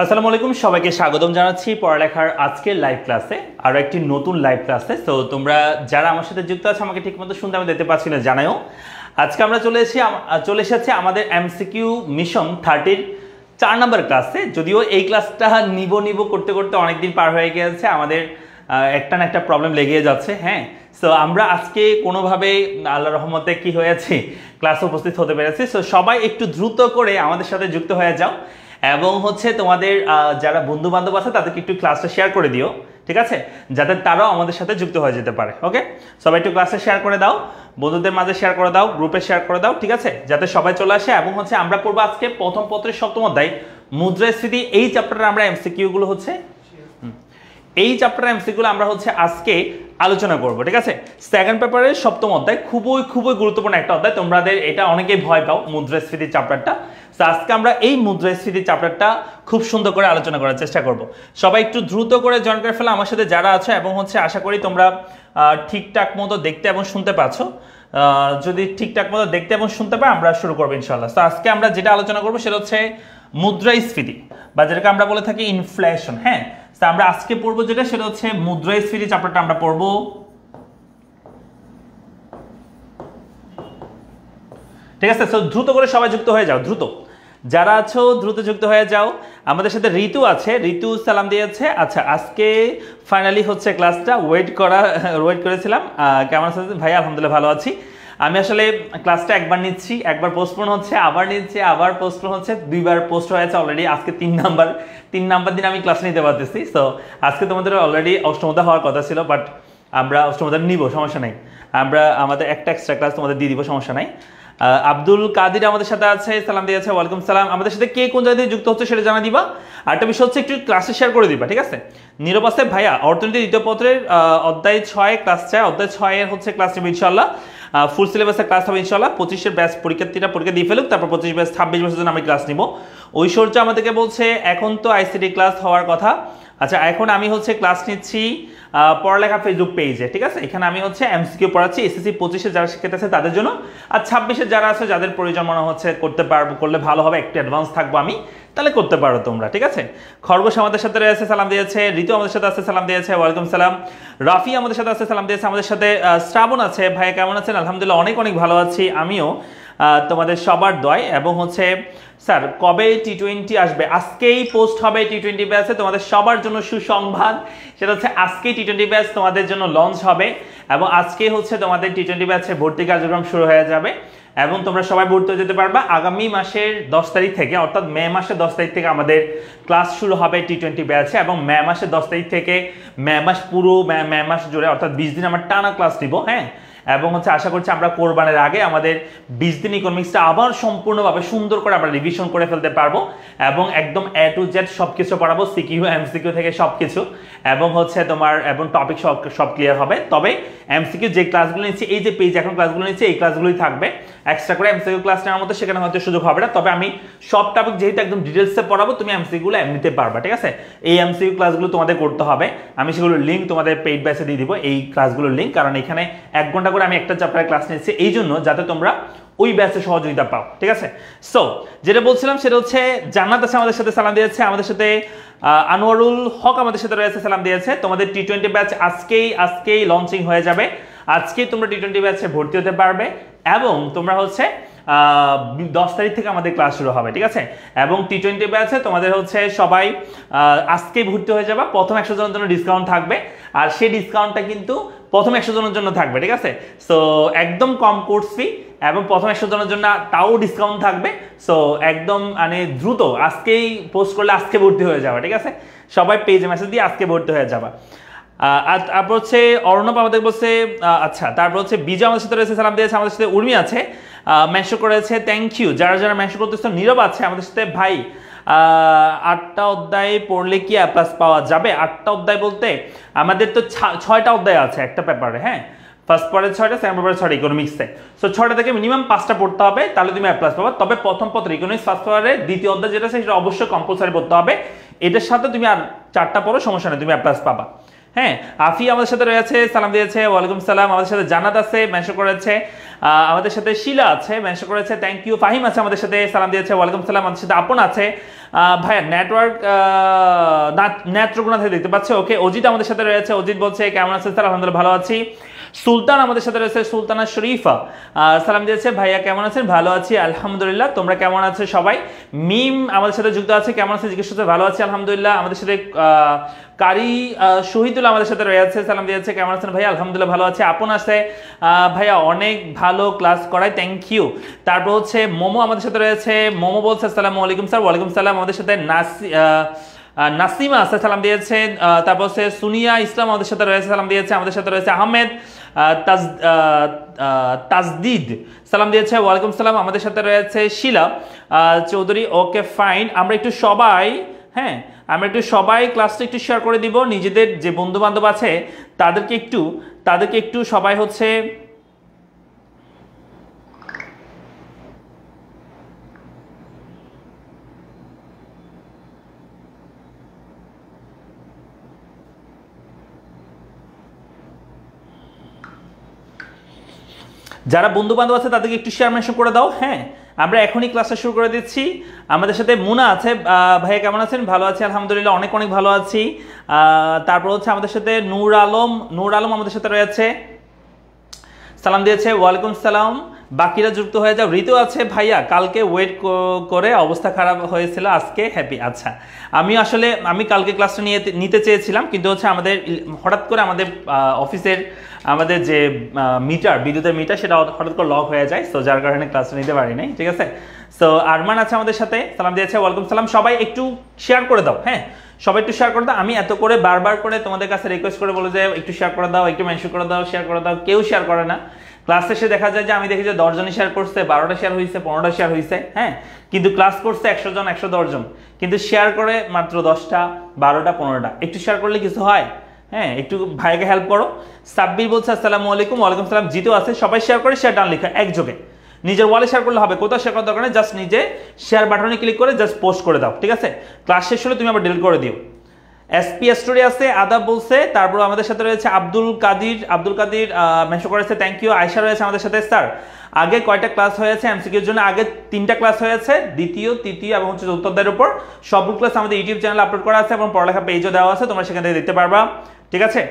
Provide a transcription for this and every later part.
আসসালামু আলাইকুম, সবাইকে স্বাগতম জানাচ্ছি পড়ালেখার আজকের লাইভ ক্লাসে, আরও একটি নতুন লাইভ ক্লাসে। তো তোমরা যারা আমার সাথে যুক্ত আছো আমাকে ঠিকমতো শুনতে আমি দেখতে পাচ্ছি না, জানাও। আজকে আমরা চলে এসেছি আমাদের এমসিকিউ মিশন 30-র 4 নম্বর ক্লাসে। যদিও এই ক্লাসটা নিব করতে করতে অনেকদিন পার হয়ে গিয়েছে, আমাদের একটা না একটা প্রবলেম লেগে যাচ্ছে। হ্যাঁ, সো আমরা আজকে কোনোভাবে আল্লাহর রহমতে কি হয়েছে ক্লাসে উপস্থিত হতে পেরেছি। সো সবাই একটু দ্রুত করে আমাদের সাথে যুক্ত হয়ে যাও এবং তোমাদের যারা বন্ধু বান্ধব আছে তাদেরকে একটু ক্লাসটা শেয়ার করে দিও, ঠিক আছে, যাতে তারাও আমাদের সাথে যুক্ত হয়ে যেতে পারে। ওকে, সবাই একটু ক্লাসে শেয়ার করে দাও, বন্ধুদের মাঝে শেয়ার করে দাও, গ্রুপে শেয়ার করে দাও, ঠিক আছে, যাতে সবাই চলে আসে। এবং আমরা পড়বো আজকে প্রথম পত্রের 7ম অধ্যায় মুদ্রাস্ফীতি। এই চ্যাপ্টারে আমরা এমসিকিউ গুলো এই চ্যাপ্টারের এমসিকিউ আমরা আজকে আলোচনা করব, ঠিক আছে। সেকেন্ড পেপারের 7ম অধ্যায় খুবই গুরুত্বপূর্ণ একটা অধ্যায়। তোমাদের এটা অনেকেই ভয় পাও মুদ্রাস্ফীতি চ্যাপ্টারটা। তো আজকে আমরা এই মুদ্রাস্ফীতি চ্যাপ্টারটা খুব সুন্দর করে আলোচনা করার চেষ্টা করব। সবাই একটু দ্রুত করে জয়েন করে ফেলো আমার সাথে যারা আছে, এবং আশা করি তোমরা ঠিকঠাক মতো দেখতে এবং শুনতে পাচ্ছ। যদি ঠিকঠাক মতো দেখতে এবং শুনতে পাই আমরা শুরু করবো ইনশাআল্লাহ। তো আজকে আমরা যেটা আলোচনা করবো সেটা হচ্ছে মুদ্রাস্ফীতি, বা যেটাকে আমরা বলে থাকি ইনফ্লেশন। হ্যাঁ, তো আমরা আজকে পড়বো যেটা সেটা হচ্ছে মুদ্রাস্ফীতি চ্যাপ্টারটা আমরা পড়বো। ঠিক আছে, তো দ্রুত করে সবাই যুক্ত হয়ে যাও, দ্রুত যারা আছো দ্রুত যুক্ত হয়ে যাও। আমাদের সাথে ঋতু আছে, ঋতু সালাম দিয়েছে। আচ্ছা, আজকে ফাইনালি ক্লাসটা ওয়েট করেছিলাম। কেমন আছেন ভাই? আলহামদুলিল্লাহ ভালো আছি। আমি আসলে ক্লাসটা একবার নিচ্ছি, একবার পোস্টপোন হচ্ছে, আবার নিচ্ছি, আবার পোস্টপোন হচ্ছে, 2বার পোস্ট হয়েছে অলরেডি। আজকে 3 নাম্বার দিন আমি ক্লাস নিতে পারতেছি। সো আজকে তোমাদের অলরেডি অষ্টমতা হওয়ার কথা ছিল, বাট আমরা অষ্টমতা নিব, সমস্যা নাই। আমরা আমাদের একটা এক্সট্রা ক্লাস তোমাদের দিয়ে দিব, সমস্যা নাই। আব্দুল কাদির আমাদের সাথে আছে, সালাম দিয়েছে, ওয়ালাইকুম সালাম। আমাদের সাথে কে কোন জায়গা দিয়ে যুক্ত হচ্ছে সেটা জানা দিবা। আর একটা বিষয় হচ্ছে একটু ক্লাসে শেয়ার করে দিবা, ঠিক আছে। নীরব আছে ভাইয়া, অর্থনীতি দ্বিতীয় পত্রের অধ্যায় 6 ক্লাস 4, অধ্যায় 6 ক্লাস নেবে ইনশাআল্লাহ। ফুল সিলেবাসের ক্লাস হবে ইনশাআল্লাহ। 25-এর ব্যাচ পরীক্ষার্থীরা পরীক্ষা দিয়ে ফেলুক, তারপর 25 ব্যাচ 26 ব্যাচের জন্য আমি ক্লাস নিব। ঐশ্বর্য আমাদেরকে বলছে এখন তো আইসিটি ক্লাস হওয়ার কথা। আচ্ছা, এখন আমি ক্লাস নিচ্ছি পড়ালেখা ফেসবুক পেজে, ঠিক আছে। এখানে আমি এমসিকিউ পড়াচ্ছি এসএসসি 25-এ যারা শিক্ষার্থী আছে তাদের জন্য, আর 26-এ যারা আছে যাদের প্রয়োজন মনে করতে পারবো, করলে ভালো হবে, একটু অ্যাডভান্স থাকবো আমি, তাহলে করতে পারো তোমরা, ঠিক আছে। খরগোশ আমাদের সাথে রয়েছে, সালাম দিয়েছে। ঋতু আমাদের সাথে আছে, সালাম দিয়েছে, ওয়ালাইকুম সালাম। রাফি আমাদের সাথে আছে, সালাম দিয়েছে। আমাদের সাথে শ্রাবণ আছে। ভাইয়া কেমন আছেন? আলহামদুলিল্লাহ অনেক ভালো আছি আমিও, তোমাদের সবার দয়। এবং স্যার কবে টি20 আসবে? আজকেই পোস্ট হবে টি20 ব্যাচে, তোমাদের সবার জন্য সুসংবাদ। সেটা আজকেই টি20 ব্যাচ তোমাদের জন্য লঞ্চ হবে, এবং আজকে তোমাদের টি20 ব্যাচে ভর্তি কার্যক্রম শুরু হয়ে যাবে, এবং তোমরা সবাই ভর্তি হয়ে যেতে পারবা। আগামী মাসের 10 তারিখ থেকে, অর্থাৎ মে মাসের 10 তারিখ থেকে আমাদের ক্লাস শুরু হবে টি20 ব্যাচে, এবং মে মাসের 10 তারিখ থেকে মে মাস জুড়ে অর্থাৎ 20 দিন আমরা টানা ক্লাস নিব। হ্যাঁ, এবং আশা করছি আমরা কোরবানের আগে আমাদের 20 দিন ইকোনমিক্সটা আবার সম্পূর্ণভাবে সুন্দর করে আমরা রিভিশন করে ফেলতে পারবো, এবং একদম A to Z সবকিছু পড়াবো, সিকিউ এমসিকিউ থেকে সবকিছু, এবং এবং টপিক সব ক্লিয়ার হবে। তবে এমসিকিউ যে ক্লাসগুলো নিচ্ছি, এই যে পেজ এখন ক্লাসগুলো নিচ্ছি, এই ক্লাসগুলোই থাকবে। এক্সট্রা করে এমসিকিউ ক্লাস নেওয়ার মতো সেখানে হয়তো সুযোগ হবে না, তবে আমি সব টপিক যেহেতু একদম ডিটেলসে পড়াবো, তুমি এমসিকিউগুলো এমনিতে পারবা, ঠিক আছে। এই এমসিকিউ ক্লাসগুলো তোমাদের করতে হবে, আমি সেগুলোর লিঙ্ক তোমাদের পেইড ব্যাচে দিয়ে দিব, এই ক্লাসগুলোর লিঙ্ক, কারণ এখানে 1 ঘন্টা করে আমি একটা চ্যাপ্টারে ক্লাস নিচ্ছি, এই জন্য যাতে তোমরা ওই ব্যাচে সহযোগিতা পাও, ঠিক আছে। সো যেটা বলছিলাম সেটা জান্নাত আছে আমাদের সাথে, সালাম দিয়েছে। আমাদের সাথে আনোয়ারুল হক আমাদের সাথে রয়েছে, সালাম দিয়েছে। তোমাদের টি20 ব্যাচ আজকেই লঞ্চিং হয়ে যাবে, আজকেই তোমরা টি20 ব্যাচে ভর্তি হতে পারবে, এবং তোমরা 10 তারিখ থেকে আমাদের ক্লাস শুরু হবে, ঠিক আছে। এবং টি20 ব্যাচে তোমাদের সবাই আজকেই ভর্তি হয়ে যাবে। প্রথম 100 জনের জন্য ডিসকাউন্ট থাকবে, আর সেই ডিসকাউন্টটা কিন্তু প্রথম 100 জনের জন্য থাকবে, ঠিক আছে। সো একদম কম কোর্স ফি, এবং প্রথম 100 জনের জন্য তাও ডিসকাউন্ট থাকবে। সো একদম দ্রুত আজকেই পোস্ট করলে আজকে ভর্তি হয়ে যাবে, ঠিক আছে। সবাই পেজে মেসেজ দিয়ে আজকে ভর্তি হয়ে যাবে। আর তারপর অর্ণব আমাদের বলছে, আচ্ছা, তারপর বিজয় আমাদের সাথে রয়েছে, সালাম দিয়েছে। আমাদের সাথে উর্মি আছে, মেনশন করেছে, থ্যাংক ইউ। যারা মেনশন করতেছে, নীরব আছে আমাদের সাথে। ভাই 8টা অধ্যায় পড়লে কি A+ পাওয়া যাবে? 8টা অধ্যায় বলতে আমাদের তো 6টা অধ্যায় আছে একটা পেপারে। হ্যাঁ, ফার্স্ট পেপারে 6টা, সেকেন্ড পেপারে 6টা ইকোনমিক্সে। সো 6টা থেকে মিনিমাম 5টা পড়তে হবে, তাহলে তুমি A+ পাবা। তবে প্রথম পত্র ইকোনমিক্স ফার্স্ট পেপারে দ্বিতীয় অধ্যায় যেটা সেটা অবশ্যই কম্পালসারি পড়তে হবে। এটার সাথে তুমি আর 4টা পড়ো, সমস্যা নেই, তুমি A+ পাবা। হ্যাঁ, আফি আমাদের সাথে রয়েছে, সালাম দিয়েছে, ওয়ালাইকুম সালাম। আমাদের সাথে জান্নাত আছে, মেনশন করেছে। আমাদের সাথে শিলা আছে, মেনশন করেছে, থ্যাংক ইউ। ফাহিম আছে আমাদের সাথে, সালাম দিয়েছে, ওয়ালাইকুম সালাম। আমাদের সাথে আপন আছে, ভাইয়া নেটওয়ার্ক নেত্রকোনা থেকে দেখতে পাচ্ছে, ওকে। অজিত আমাদের সাথে রয়েছে, অজিত বলছে কেমন আছেন স্যার? আলহামদুলিল্লাহ ভালো আছি। সুলতান আমাদের সাথে রয়েছে, সুলতানা শরীফা সালাম দিয়েছে, ভাইয়া কেমন আছেন? ভালো আছি আলহামদুলিল্লাহ, তোমরা কেমন আছো সবাই? মিম আমাদের সাথে যুক্ত আছে, কেমন আছে জিজ্ঞেস করছে, ভালো আছি আলহামদুলিল্লাহ। আমাদের সাথে কারি শহীদুল্লাহ আমাদের সাথে রয়েছে, সালাম দিয়েছে, কেমন আছেন ভাইয়া? আলহামদুলিল্লাহ ভালো আছে। আপন আছে, ভাইয়া অনেক ভালো ক্লাস করায়, থ্যাংক ইউ। তারপর হচ্ছে মোমো আমাদের সাথে রয়েছে, মোমো বলছে আসসালামু আলাইকুম স্যার। ওয়ালাইকুম সালাম। আমাদের সাথে নাসিমা আছে, সালাম দিয়েছে। তারপর হচ্ছে সুনিয়া ইসলাম আমাদের সাথে রয়েছে, সালাম দিয়েছে। আমাদের সাথে রয়েছে আহমেদ তাজদিদ, সালাম দিয়েছে, ওয়ালাইকুম সালাম। আমাদের সাথে রয়েছে শিলা চৌধুরী, ওকে ফাইন। আমরা একটু সবাই, হ্যাঁ আমরা একটু সবাই ক্লাসটা একটু শেয়ার করে দিব, নিজেদের যে বন্ধু বান্ধব আছে তাদেরকে একটু সবাই হচ্ছে যারা বন্ধু বান্ধব আছে তাদেরকে একটু শেয়ার মেনশন করে দাও। হ্যাঁ, আমরা এখনই ক্লাসটা শুরু করে দিচ্ছি। আমাদের সাথে মুনা আছে, ভাইয়া কেমন আছেন? ভালো আছি আলহামদুলিল্লাহ, অনেক অনেক ভালো আছি। তারপর হচ্ছে আমাদের সাথে নূর আলম আমাদের সাথে রয়েছে, সালাম দিয়েছে, ওয়ালাইকুম সালাম। বাকিরা যুক্ত হয়ে যাও। ঋতু আছে, ভাইয়া কালকে ওয়েট করে অবস্থা খারাপ হয়েছিল, আজকে হ্যাপি। আচ্ছা, আমি কালকে ক্লাসটা নিতে চেয়েছিলাম, কিন্তু হচ্ছে আমাদের হঠাৎ করে আমাদের অফিসের আমাদের যে বিদ্যুতের মিটার সেটা হঠাৎ করে লক হয়ে যায়, সো যার কারণে ক্লাসটা নিতে পারি নাই, ঠিক আছে। সো আরমান আছে আমাদের সাথে, সালাম দিয়েছে, ওয়ালাইকুম সালাম। সবাই একটু শেয়ার করে দাও, হ্যাঁ সবাই একটু শেয়ার করে দাও। আমি এত করে বারবার করে তোমাদের কাছে রিকোয়েস্ট করে বলে যে একটু শেয়ার করে দাও, একটু মেনশন করে দাও, শেয়ার করে দাও, কেউ শেয়ার করে না। ক্লাস শেষে দেখা যায় যে আমি দেখি যে 10 জনই শেয়ার করছে, 12টা শেয়ার হয়েছে, 15টা শেয়ার হয়েছে, হ্যাঁ কিন্তু ক্লাস করছে 100 জন, 110 জন, কিন্তু শেয়ার করে মাত্র 10টা, 12টা, 15টা। একটু শেয়ার করলে কিছু হয়? হ্যাঁ, একটু ভাইকে হেল্প করো। সাব্বির বলছে আসসালামু আলাইকুম। ওয়ালাইকুম সালাম। জিতু আছে, সবাই শেয়ার করে শেয়ার ডান লেখা একযোগে, নিজের ওয়ালে শেয়ার করলে হবে, কোথাও শেয়ার করার দরকার নেই, জাস্ট নিজে শেয়ার বাটনে ক্লিক করে জাস্ট পোস্ট করে দাও, ঠিক আছে। ক্লাস শেষ হলে তুমি আবার ডিলিট করে দিও। এসপি স্টোরি আছে, আদাব বলছে। তারপর আমাদের সাথে রয়েছে আব্দুল কাদির মেনশন করেছে, থ্যাংক ইউ। আয়শা রয়েছে আমাদের সাথে। স্যার আগে কয়টা ক্লাস হয়েছে? এমসিকিউর জন্য আগে 3টা ক্লাস হয়েছে, দ্বিতীয়, তৃতীয় এবং হচ্ছে চতুর্থ অধ্যায়ের উপর। সবগুলো ক্লাস আমাদের ইউটিউব চ্যানেলে আপলোড করা আছে এবং পড়ালেখা পেজও দেওয়া আছে, তোমরা সেখান থেকে দেখতে পারবা, ঠিক আছে।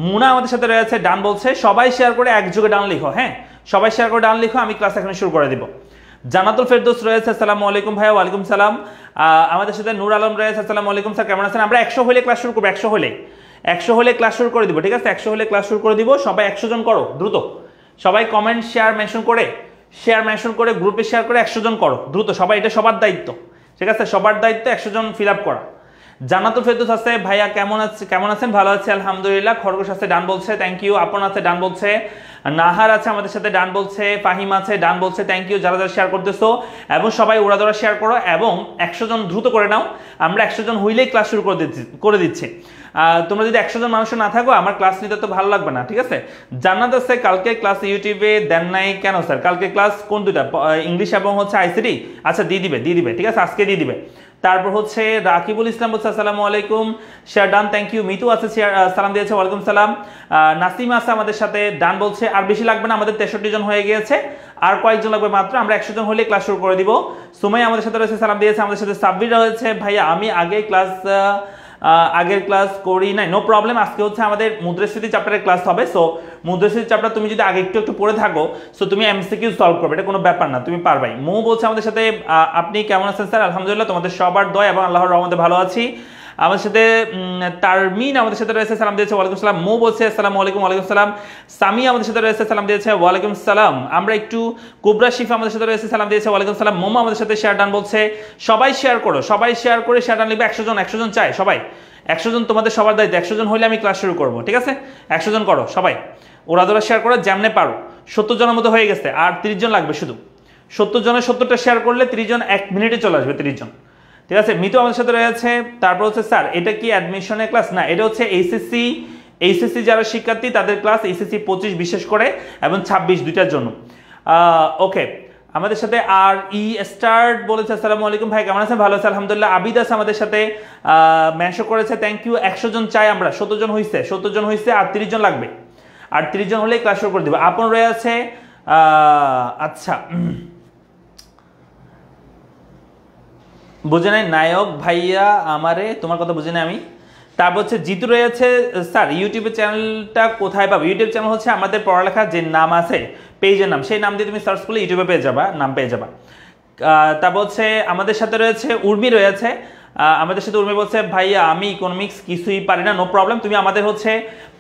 মুনা আমাদের সাথে রয়েছে, ডান বলছে। সবাই শেয়ার করে একযোগে ডান লিখো, হ্যাঁ সবাই শেয়ার করে ডান লিখো, আমি ক্লাস এখন শুরু করে দিব। জান্নাতুল ফেরদৌস রয়েছে, আসসালামু আলাইকুম ভাইয়া। ওয়ালাইকুম সালাম। আমাদের সাথে নূর আলম রয়েছে, আসসালামু আলাইকুম স্যার কেমন আছেন? আমরা 100 হলে ক্লাস শুরু করবো, 100 হলে ক্লাস শুরু করে দিব, ঠিক আছে। 100 হলে ক্লাস শুরু করে দিব। সবাই 100 জন করো দ্রুত, সবাই কমেন্ট শেয়ার মেনশন করে গ্রুপে শেয়ার করে 100 জন করো দ্রুত সবাই, এটা সবার দায়িত্ব, ঠিক আছে, সবার দায়িত্ব 100 জন ফিল আপ করা। জান্নাতুল ফেরদৌস আছে, ভাইয়া কেমন আছেন? ভালো আছে আলহামদুলিল্লাহ। খরগোশ আছে, ডান বলছে, থ্যাংক ইউ। আপন আছে, ডান বলছে। নাহার আছে আমাদের সাথে, ডান বলছে। ফাহিম আছে, ডান বলছে, থ্যাংক ইউ। যারা শেয়ার করতেছো এবং সবাই উড়াদৌড়া শেয়ার করো এবং 100 জন দ্রুত করে নাও। আমরা 100 জন হইলেই ক্লাস শুরু করে দিচ্ছি। তোমরা যদি 100 জন মানুষ না থাকো আমার ক্লাস নিতে তো ভালো লাগবে না, ঠিক আছে। জান্নাত আছে, কালকে ক্লাস ইউটিউবে দেন নাই কেন স্যার? কালকে ক্লাস কোন দুইটা? ইংলিশ এবং হচ্ছে আইসিটি। আচ্ছা দিয়ে দিবে, ঠিক আছে, আজকে দিয়ে দিবে। তারপর হচ্ছে রাকিবুল ইসলাম বলছে আসসালামু আলাইকুম, share done, thank you. Mitu আছে, সালাম দিয়েছে, ওয়ালাইকুম সালাম। নাসিমা আছে আমাদের সাথে, ডান বলছে। আর বেশি লাগবে না, আমাদের 63 জন হয়ে গিয়েছে, আর কয়েকজন লাগবে মাত্র, আমরা 100 জন হলে ক্লাস শুরু করে দিব। সুমাইয়া আমাদের সাথে রয়েছে, সালাম দিয়েছে। আমাদের সাথে সাব্বির রয়েছে, ভাইয়া আমি আগের ক্লাস করি নাই, নো প্রবলেম। আজকে হচ্ছে আমাদের মুদ্রাস্মৃতি চ্যাপ্টারের ক্লাস হবে। সো মুদ্রাস্মৃতি চ্যাপ্টার তুমি যদি আগে একটু পড়ে থাকো, সো তুমি এমসিকিউ সলভ করবে, এটা কোনো ব্যাপার না, তুমি পারবাই। মৌ বলছে আমাদের সাথে, আপনি কেমন আছেন স্যার? আলহামদুলিল্লাহ, তোমাদের সবার দয়া এবং আল্লাহর রহমতে ভালো আছি। আমাদের সাথে তারমিন আমাদের সাথে রয়েছে, সালাম দিয়েছে, ওয়ালাইকুম সালাম। মৌ বলছে আসসালামু আলাইকুম। ওয়ালাইকুম সালাম। সামি আমাদের সাথে রয়েছে, সালাম দিয়েছে, ওয়ালাইকুম সালাম। আমরা একটু কুবরা শিফা আমাদের সাথে রয়েছে, সালাম দিয়েছে, ওয়ালাইকুম সালাম। মোমো আমাদের সাথে শেয়ার ডান বলছে। সবাই শেয়ার করে শেয়ার ডান লিখবে। 100 জন চাই, সবাই 100 জন তোমাদের সবার দায়িত্ব। 100 জন হলে আমি ক্লাস শুরু করবো, ঠিক আছে। 100 জন করো সবাই, ওরা শেয়ার করো যেমনে পারো। 70 জনের মতো হয়ে গেছে, আর 30 জন লাগবে শুধু। 70 জনের 70টা শেয়ার করলে 30 জন 1 মিনিটে চলে আসবে, 30 জন, ঠিক আছে। মিতু আমাদের সাথে রয়েছে। তারপর হচ্ছে স্যার এটা কি অ্যাডমিশনের ক্লাস? না, এটা হচ্ছে এইচএসসি যারা শিক্ষার্থী তাদের ক্লাস, এইচএসসি 25 বিশেষ করে এবং 26 দুইটার জন্য। ওকে, আমাদের সাথে আর ই স্টার্ট বলেছে আসসালামু আলাইকুম ভাই কেমন আছেন? ভালো আছে আলহামদুলিল্লাহ। আবিদ আছে আমাদের সাথে মেনশন করেছে, থ্যাংক ইউ। 100 জন চাই আমরা, 70 জন হয়েছে, 70 জন হয়েছে, আর 30 জন লাগবে, আর 30 জন হলেই ক্লাস শুরু করে দেবো। আপন রয়ে আছে, আচ্ছা বুঝে নাই নায়ক ভাইয়া আমারে, তোমার কথা বুঝে নাই আমি। তারপর হচ্ছে জিতু রয়েছে, স্যার ইউটিউবের চ্যানেলটা কোথায় পাবো? ইউটিউব চ্যানেল হচ্ছে আমাদের পড়ালেখার যে নাম আছে, পেজের নাম, সেই নাম দিয়ে তুমি সার্চ করলে ইউটিউবে পেয়ে যাবা, নাম পেয়ে যাবা। তারপর হচ্ছে আমাদের সাথে রয়েছে উর্মি রয়েছে, আমাদের সাথে উর্মি বলছে ভাইয়া আমি ইকোনমিক্স কিছুই পারি না, নো প্রবলেম, তুমি আমাদের হচ্ছে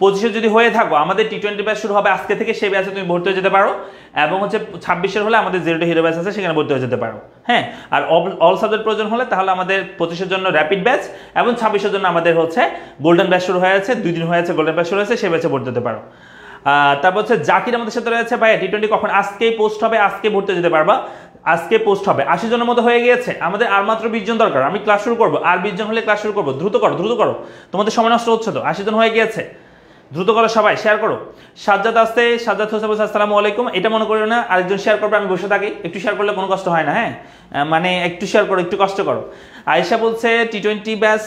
পজিশন যদি হয়ে থাকো, আমাদের T20 ব্যাচ শুরু হবে আজকে থেকে, সেই ব্যাচে তুমি ভর্তি হয়ে যেতে পারো। এবং হচ্ছে 26-এর হলে আমাদের জিরো টু হিরো ব্যাচ আছে, সেখানে ভর্তি হয়ে যেতে পারো। হ্যাঁ, আর অল সাবজেক্ট প্রয়োজন হলে তাহলে আমাদের 25-এর জন্য র্যাপিড ব্যাচ এবং 26-এর জন্য আমাদের হচ্ছে গোল্ডেন ব্যাচ শুরু হয়েছে, 2 দিন হয়েছে গোল্ডেন ব্যাচ শুরু হয়েছে, সেই ব্যাচে ভর্তি হতে পারো। তারপর হচ্ছে জাকির আমাদের সাথে রয়েছে, ভাইয়া T20 কখন? আজকেই পোস্ট হবে, আজকে ভর্তি হয়ে যেতে পারবা, আজকে পোস্ট হবে। 80 জনের মতো হয়ে গিয়েছে, আমাদের আর মাত্র 20 জন দরকার, আমি ক্লাস শুরু করবো, আর 20 জন হলে ক্লাস শুরু করবো। দ্রুত করো, দ্রুত করো, তোমাদের সময় নষ্ট হচ্ছে তো। 80 জন হয়ে গিয়েছে, দ্রুত করো সবাই, শেয়ার করো। সাজ্জাদ আসতে, সাজ্জাদ হোসেন বলছে আসসালামু আলাইকুম, এটা মনে করিও না আরেকজন শেয়ার করবে আমি বসে থাকি, একটু শেয়ার করলে কোনো কষ্ট হয় না। হ্যাঁ, মানে একটু শেয়ার করো, একটু কষ্ট করো। আয়েশা বলছে T20 ব্যাচ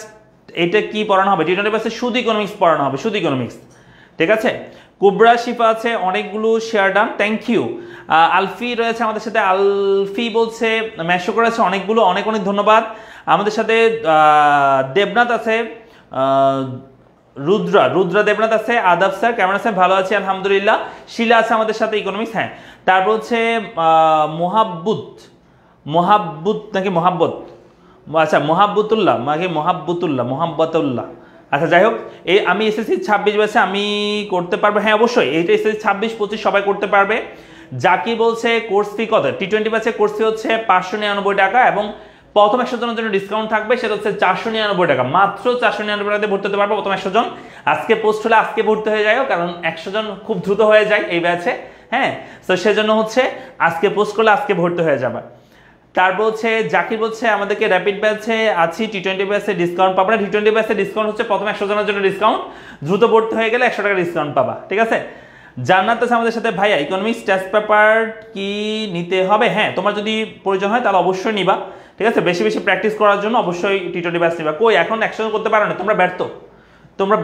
এটা কি পড়ানো হবে? T20 ব্যাচে শুধু ইকোনমিক্স পড়ানো হবে, শুধু ইকোনমিক্স, ঠিক আছে। কুবরা শিফা আছে, অনেকগুলো শেয়ার ডান, থ্যাংক ইউ। আলফি রয়েছে আমাদের সাথে, আলফি বলছে মেসো করেছে অনেকগুলো, অনেক অনেক ধন্যবাদ। আমাদের সাথে দেবনাথ আছে, রুদ্রা দেবনাথ আছে, আদাব স্যার কেমন আছেন? ভালো আছি আলহামদুলিল্লাহ। শিলা আছে আমাদের সাথে ইকোনমিক্স। হ্যাঁ, তারপর হচ্ছে মোহাব্বত নাকি মোহাব্বত, আচ্ছা মোহাব্বতুল্লাহ। আচ্ছা যাই হোক, এই আমি এসএসসি 26 ব্যাচে আমি করতে পারবো। হ্যাঁ অবশ্যই, এইটা এসএসসি 26-25 সবাই করতে পারবে। জাকি বলছে কোর্স ফি কত? T20 ব্যাচে কোর্স ফি হচ্ছে 599 টাকা, এবং প্রথম 100 জনের জন্য ডিসকাউন্ট থাকবে, সেটা হচ্ছে 499 টাকা, মাত্র 499 টাকাতে ভর্তি হতে পারবে প্রথম 100 জন। আজকে পোস্ট হলে আজকে ভর্তি হয়ে যাও, কারণ 100 জন খুব দ্রুত হয়ে যায় এই ব্যাচে। হ্যাঁ, তো সেজন্য হচ্ছে আজকে পোস্ট করলে আজকে ভর্তি হয়ে যাবে। তারপর হচ্ছে জাকির বলছে আমাদেরকে র্যাপিড ব্যাচে আছি, T20 ব্যাচে ডিসকাউন্ট পাবো না। T20 ব্যাচে ডিসকাউন্ট হচ্ছে প্রথম 100 জনের জন্য ডিসকাউন্ট, দ্রুত ভর্তি হয়ে গেলে 100 টাকা ডিসকাউন্ট পাবা, ঠিক আছে। জান্নাত আছে আমাদের সাথে, ভাইয়া ইকোনমিক্স টেস্ট পেপার কি নিতে হবে? হ্যাঁ, তোমার যদি প্রয়োজন হয় তাহলে অবশ্যই নিবা, ঠিক আছে। বেশি বেশি প্র্যাকটিস করার জন্য অবশ্যই T20 ব্যাচ নিবা। কই এখন 100 জন করতে পারো না, তোমরা ব্যর্থ, তোমরা